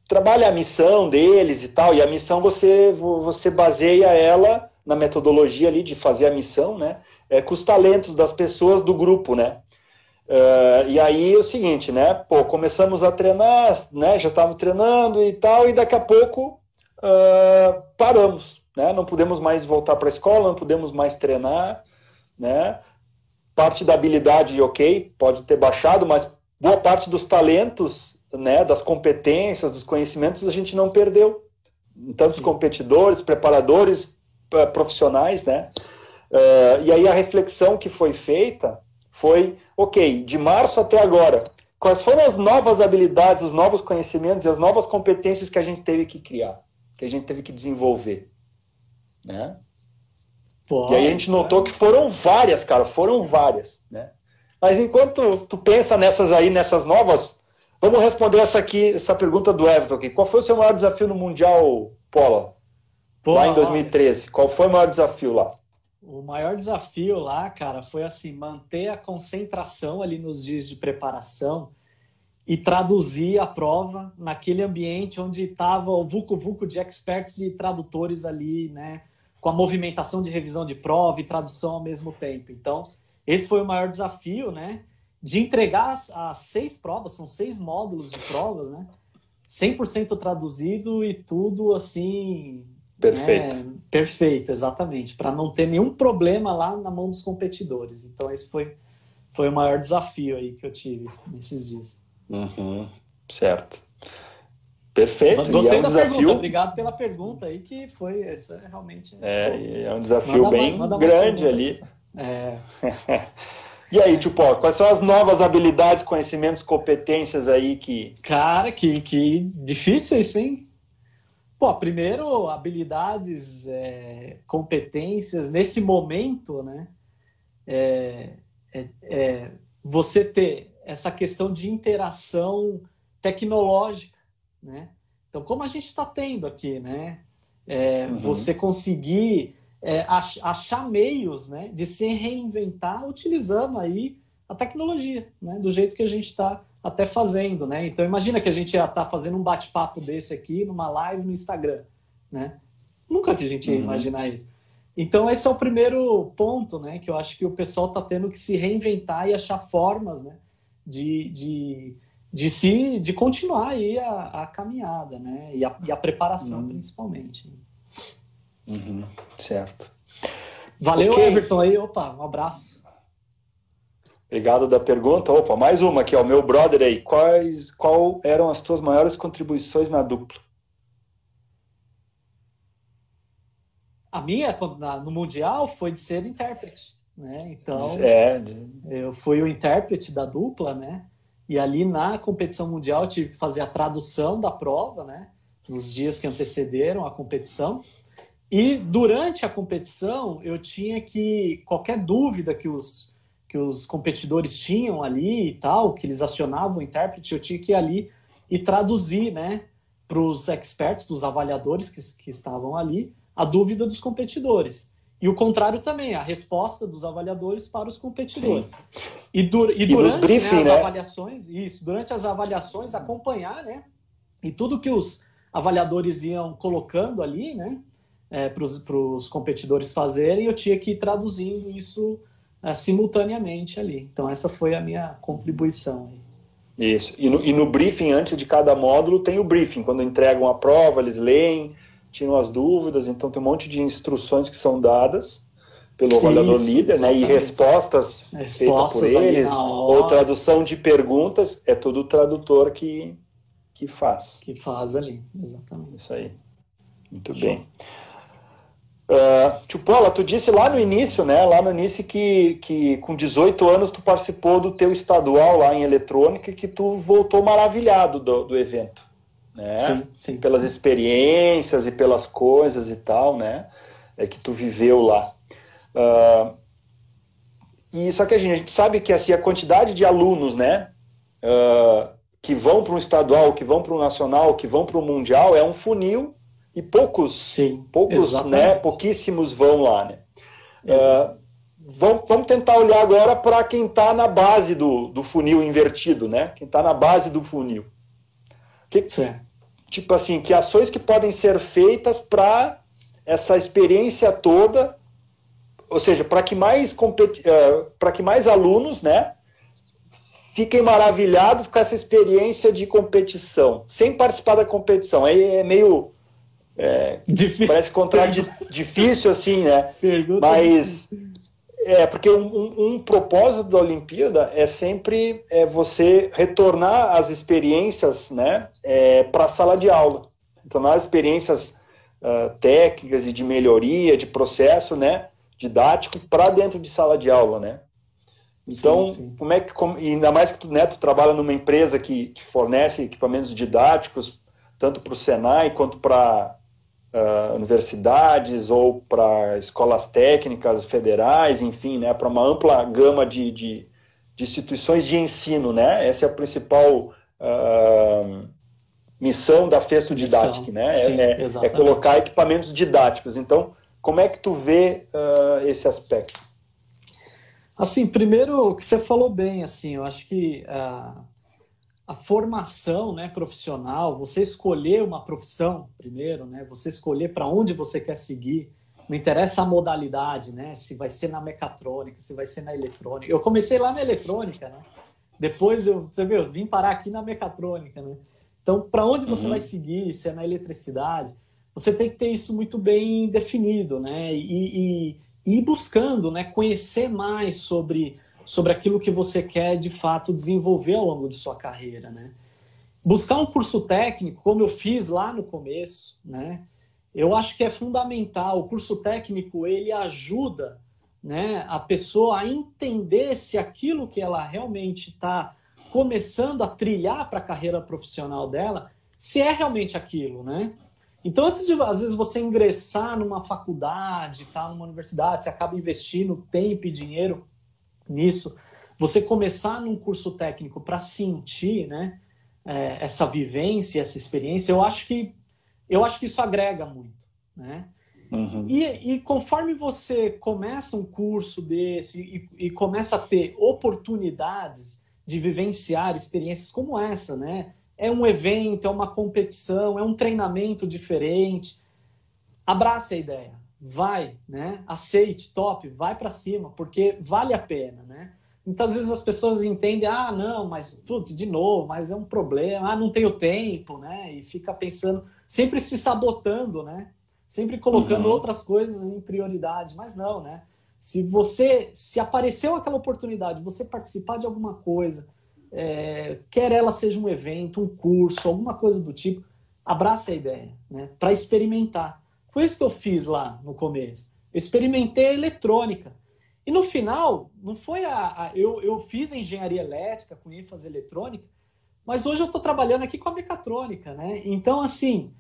trabalha a missão deles e tal, e a missão você baseia ela na metodologia ali de fazer a missão, né? Com os talentos das pessoas do grupo, né? E aí é o seguinte, né? Pô, começamos a treinar, né? Já estávamos treinando e tal, e daqui a pouco paramos, né? Não podemos mais voltar para a escola, não podemos mais treinar, né? Parte da habilidade, ok, pode ter baixado, mas boa parte dos talentos, né? Das competências, dos conhecimentos, a gente não perdeu. Tantos Sim. competidores, preparadores, profissionais, né? E aí a reflexão que foi feita foi, ok, de março até agora, quais foram as novas habilidades, os novos conhecimentos e as novas competências que a gente teve que criar, que a gente teve que desenvolver, né? E aí a gente notou que foram várias, cara, né? Mas enquanto tu pensa nessas novas, vamos responder essa pergunta do Everton aqui. Qual foi o seu maior desafio no Mundial, Paula? Lá em 2013. Qual foi o maior desafio lá? O maior desafio lá, cara, foi assim, manter a concentração ali nos dias de preparação e traduzir a prova naquele ambiente onde estava o vulco-vulco de experts e tradutores ali, né, com a movimentação de revisão de prova e tradução ao mesmo tempo. Então, esse foi o maior desafio, né, de entregar as 6 provas, são 6 módulos de provas, né, 100% traduzido e tudo assim... Perfeito. Perfeito, exatamente. Para não ter nenhum problema lá na mão dos competidores. Então, esse foi o maior desafio aí que eu tive nesses dias. Certo. Perfeito. Gostei da pergunta. Obrigado pela pergunta aí, que foi essa realmente... É um desafio bem grande ali. E aí, tio Paulo, quais são as novas habilidades, conhecimentos, competências aí que... Cara, que difícil isso, hein? Pô, primeiro, habilidades, competências, nesse momento, né, você ter essa questão de interação tecnológica, né? Então, como a gente está tendo aqui, né, você conseguir achar meios, né, de se reinventar utilizando aí a tecnologia, né, do jeito que a gente está até fazendo, né? Então imagina que a gente ia estar fazendo um bate-papo desse aqui numa live no Instagram, né? Nunca que a gente ia imaginar isso. Então esse é o primeiro ponto, né? Que eu acho que o pessoal está tendo que se reinventar e achar formas, né? De continuar aí a caminhada, né? E a preparação principalmente. Certo. Valeu, okay. Everton aí, opa, um abraço. Obrigado da pergunta. Opa, mais uma aqui, ó. Meu brother aí. Qual eram as tuas maiores contribuições na dupla? A minha, no Mundial, foi de ser intérprete, né? Então, eu fui o intérprete da dupla, né? E ali na competição mundial eu tive que fazer a tradução da prova, né? Nos dias que antecederam a competição. E durante a competição eu tinha que, qualquer dúvida que os competidores tinham ali e tal, que eles acionavam o intérprete, eu tinha que ir ali e traduzir, né, para os experts, para os avaliadores que estavam ali, a dúvida dos competidores. E o contrário também, a resposta dos avaliadores para os competidores. E durante briefing, as avaliações, durante as avaliações, acompanhar, né, e tudo que os avaliadores iam colocando ali, né, para os competidores fazerem, eu tinha que ir traduzindo isso simultaneamente ali. Então essa foi a minha contribuição. Isso. E no briefing, antes de cada módulo, tem o briefing. Quando entregam a prova, eles leem, tiram as dúvidas, então tem um monte de instruções que são dadas pelo avaliador líder, exatamente, né? E respostas feitas por eles, ou tradução de perguntas, é tudo o tradutor que faz. Que faz ali, exatamente. Isso aí. Muito bem. Tio Paula, tu disse lá no início, né? Lá no início que com 18 anos tu participou do teu estadual lá em eletrônica e que tu voltou maravilhado do evento, né? Sim, pelas experiências e pelas coisas e tal, né? Que tu viveu lá. E só que a gente sabe que assim, a quantidade de alunos, né? Que vão para um estadual, que vão para um nacional, que vão para um mundial, é um funil. E poucos, né, pouquíssimos vão lá, né? Vamos tentar olhar agora para quem está na base do funil invertido, né? Quem está na base do funil. Tipo assim, que ações que podem ser feitas para essa experiência toda, ou seja, para que mais alunos, né, fiquem maravilhados com essa experiência de competição, sem participar da competição. Aí é meio... parece difícil assim, né? Mas porque um propósito da Olimpíada é sempre você retornar as experiências, né, para a sala de aula. Tornar as experiências técnicas e de melhoria, de processo, né, didático para dentro de sala de aula, né? Então, sim. Ainda mais que tu trabalha numa empresa que fornece equipamentos didáticos, tanto para o Senai quanto para universidades ou para escolas técnicas federais, enfim, né, para uma ampla gama de instituições de ensino, né? Essa é a principal missão da Festo Didática, né? Sim, é colocar equipamentos didáticos. Então, como é que tu vê esse aspecto? Assim, primeiro, o que você falou bem, assim, eu acho que a formação, né, profissional, você escolher uma profissão primeiro, né, você escolher para onde você quer seguir, não interessa a modalidade, né, se vai ser na mecatrônica, se vai ser na eletrônica. Eu comecei lá na eletrônica, né, depois você viu, eu vim parar aqui na mecatrônica, né. Então, para onde você vai seguir, se é na eletricidade, você tem que ter isso muito bem definido, né, e ir buscando, né, conhecer mais sobre aquilo que você quer, de fato, desenvolver ao longo de sua carreira, né? Buscar um curso técnico, como eu fiz lá no começo, né? Eu acho que é fundamental. O curso técnico, ele ajuda, né, a pessoa a entender se aquilo que ela realmente está começando a trilhar para a carreira profissional dela, se é realmente aquilo, né? Então, antes de, às vezes, você ingressar numa faculdade, tá, numa universidade, você acaba investindo tempo e dinheiro nisso, você começar num curso técnico para sentir, né, essa vivência, essa experiência, eu acho que isso agrega muito, né? Uhum. E conforme você começa um curso desse e começa a ter oportunidades de vivenciar experiências como essa, né? É um evento, é uma competição, é um treinamento diferente. Abrace a ideia, vai, né? Aceite, top, vai para cima, porque vale a pena, né? Muitas vezes as pessoas entendem, não, mas, putz, de novo, mas é um problema, não tenho tempo, né? E fica pensando, sempre se sabotando, né? Sempre colocando outras coisas em prioridade, mas não, né? Se apareceu aquela oportunidade, você participar de alguma coisa, quer ela seja um evento, um curso, alguma coisa do tipo, abrace a ideia, né? Para experimentar. Foi isso que eu fiz lá no começo. Eu experimentei a eletrônica. E no final, não foi eu fiz a engenharia elétrica com ênfase eletrônica, mas hoje eu estou trabalhando aqui com a mecatrônica, né? Então, assim,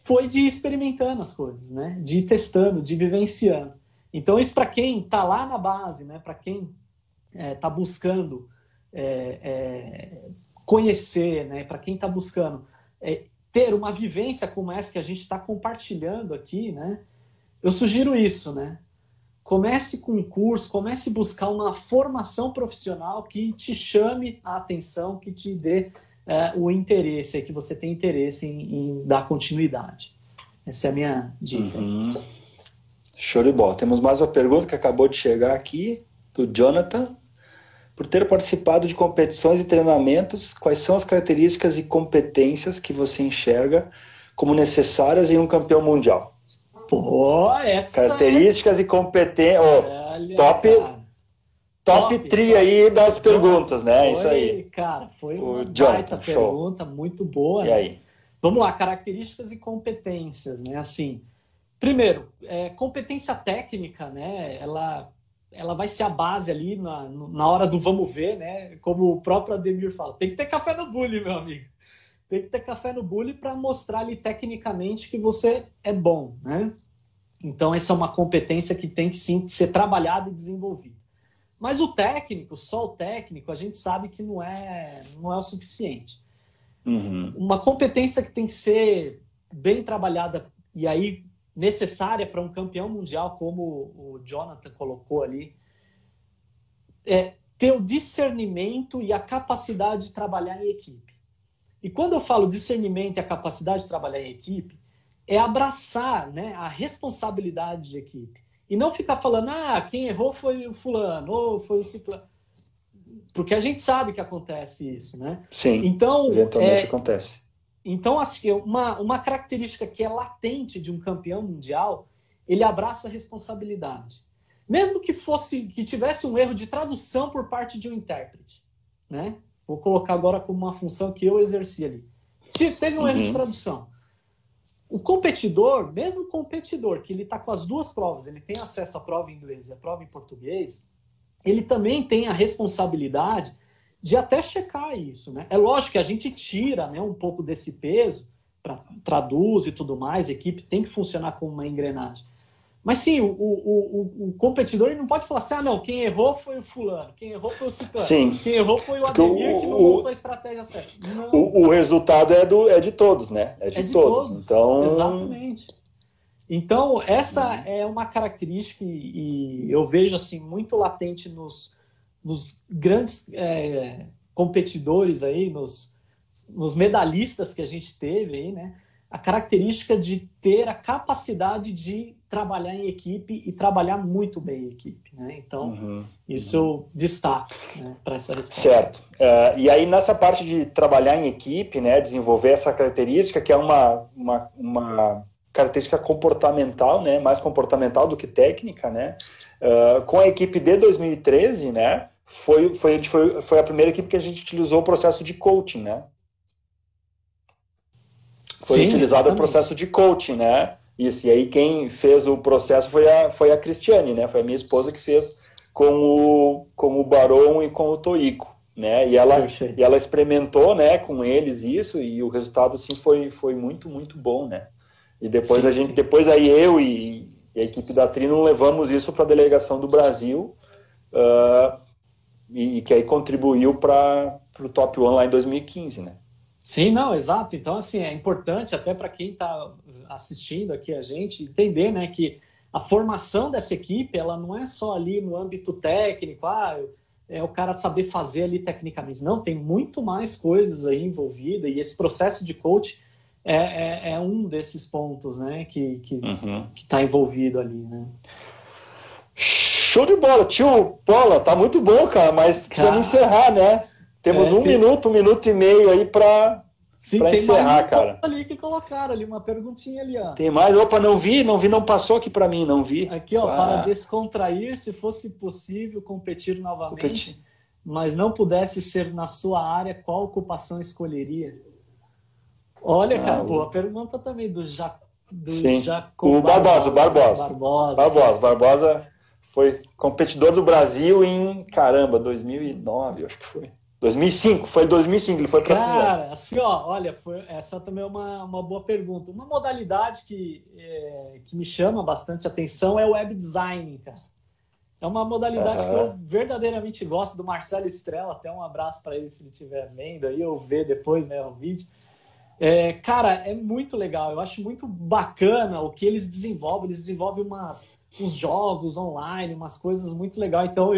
foi de ir experimentando as coisas, né? De ir testando, de ir vivenciando. Então, isso para quem está lá na base, né? Para quem está buscando conhecer, né? Para quem está buscando ter uma vivência como essa que a gente está compartilhando aqui, né? Eu sugiro isso, né? Comece com um curso, comece a buscar uma formação profissional que te chame a atenção, que te dê o interesse, que você tem interesse em dar continuidade. Essa é a minha dica. Uhum. Show de bola. Temos mais uma pergunta que acabou de chegar aqui, do Jonathan. Por ter participado de competições e treinamentos, quais são as características e competências que você enxerga como necessárias em um campeão mundial? Pô, essa... Características e competências... Top 3 aí das perguntas, né? Isso aí. Cara, foi uma baita pergunta, muito boa. E aí? Vamos lá, características e competências, né? Assim, primeiro, competência técnica, né? Ela vai ser a base ali na hora do vamos ver, né? Como o próprio Ademir fala, tem que ter café no bule, meu amigo. Tem que ter café no bule para mostrar ali tecnicamente que você é bom, né? Então, essa é uma competência que tem que sim ser trabalhada e desenvolvida. Mas o técnico, só o técnico, a gente sabe que não é o suficiente. Uhum. Uma competência que tem que ser bem trabalhada e aí necessária para um campeão mundial, como o Jonathan colocou ali, ter o discernimento e a capacidade de trabalhar em equipe. E quando eu falo discernimento e a capacidade de trabalhar em equipe, é abraçar, né, a responsabilidade de equipe. E não ficar falando, quem errou foi o fulano, ou foi o ciclano. porque a gente sabe que acontece isso, né? Sim, então, eventualmente acontece. Então, acho que uma característica que é latente de um campeão mundial, ele abraça a responsabilidade. Mesmo que tivesse um erro de tradução por parte de um intérprete, né? Vou colocar agora como uma função que eu exerci ali. Teve um erro de tradução. O competidor, mesmo o competidor, que ele está com as duas provas, ele tem acesso à prova em inglês e à prova em português, ele também tem a responsabilidade de até checar isso, né? É lógico que a gente tira, né, um pouco desse peso, para traduz e tudo mais, a equipe tem que funcionar como uma engrenagem. Mas sim, o competidor ele não pode falar assim, não, quem errou foi o fulano, quem errou foi o ciclano, sim. Quem errou foi o Ademir que não montou a estratégia certa. O resultado é de todos, né? É de todos. Então... Exatamente. Então, essa é uma característica e eu vejo assim, muito latente nos grandes competidores aí, nos medalhistas que a gente teve aí, né? A característica de ter a capacidade de trabalhar em equipe e trabalhar muito bem em equipe, né? Então, isso eu destaco, né, para essa resposta. Certo. E aí, nessa parte de trabalhar em equipe, né, desenvolver essa característica, que é uma característica comportamental, né, mais comportamental do que técnica, né? Com a equipe de 2013, né, foi a primeira equipe que a gente utilizou o processo de coaching, né? Foi utilizado o processo de coaching, né? Isso. E aí quem fez o processo foi a Cristiane, né? Foi a minha esposa que fez com o Barão e com o Toico, né? E ela experimentou, né, com eles isso, e o resultado assim foi muito, muito bom, né? E depois depois aí eu e a equipe da Trino levamos isso para a delegação do Brasil, e que aí contribuiu para o Top One lá em 2015, né? Sim, não, exato. Então, assim, é importante até para quem está assistindo aqui a gente entender, né, que a formação dessa equipe, ela não é só ali no âmbito técnico, é o cara saber fazer ali tecnicamente. Não, tem muito mais coisas aí envolvidas e esse processo de coach é um desses pontos, né, que está envolvido ali, né. Show de bola, tio Paula, tá muito bom, cara, mas precisamos encerrar, né? Temos um minuto e meio aí para encerrar, cara. Ali que colocaram ali, uma perguntinha ali, ó. Tem mais? Opa, não vi, não passou aqui para mim, não vi. Aqui, ó, para descontrair, se fosse possível competir novamente, mas não pudesse ser na sua área, qual ocupação escolheria? Olha, cara, boa pergunta também do o Barbosa foi competidor do Brasil em, 2009, acho que foi. 2005, ele foi para a final. Cara, assim, ó, olha, essa também é uma boa pergunta. Uma modalidade que me chama bastante atenção é o web design, cara. É uma modalidade que eu verdadeiramente gosto, do Marcelo Estrela, até um abraço para ele se ele estiver vendo aí, ou ver depois, né, o vídeo. Cara, é muito legal, eu acho muito bacana o que eles desenvolvem uns jogos online, umas coisas muito legais. Então,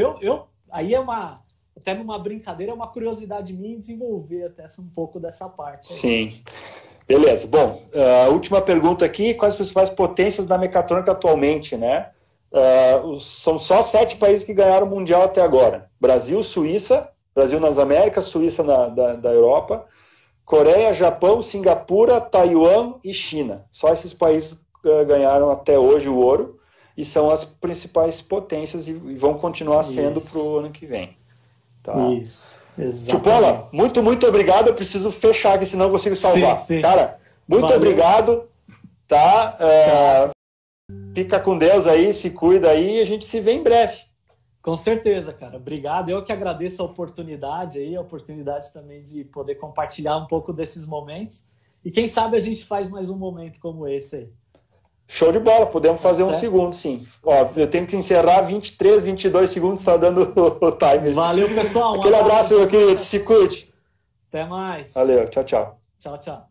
aí até numa brincadeira, é uma curiosidade minha desenvolver até um pouco dessa parte. Aí. Sim. Beleza. Bom, a última pergunta aqui, quais as principais potências da mecatrônica atualmente, né? São só 7 países que ganharam o Mundial até agora. Brasil, Suíça, Brasil nas Américas, Suíça da Europa, Coreia, Japão, Singapura, Taiwan e China. Só esses países ganharam até hoje o ouro e são as principais potências e vão continuar sendo para o ano que vem. Tá. Isso, exatamente. Tio Paula, muito, muito obrigado. Eu preciso fechar aqui, senão eu consigo salvar. Sim. Cara, muito obrigado. Tá? Fica com Deus aí, se cuida aí e a gente se vê em breve. Com certeza, cara. Obrigado. Eu que agradeço a oportunidade aí, a oportunidade também de poder compartilhar um pouco desses momentos. E quem sabe a gente faz mais um momento como esse aí. Show de bola, podemos fazer um segundo, sim. Ó, eu tenho que encerrar 23, 22 segundos, está dando o time. Valeu, pessoal. Aquele abraço, meu querido, se cuide. Até mais. Valeu, tchau, tchau. Tchau, tchau.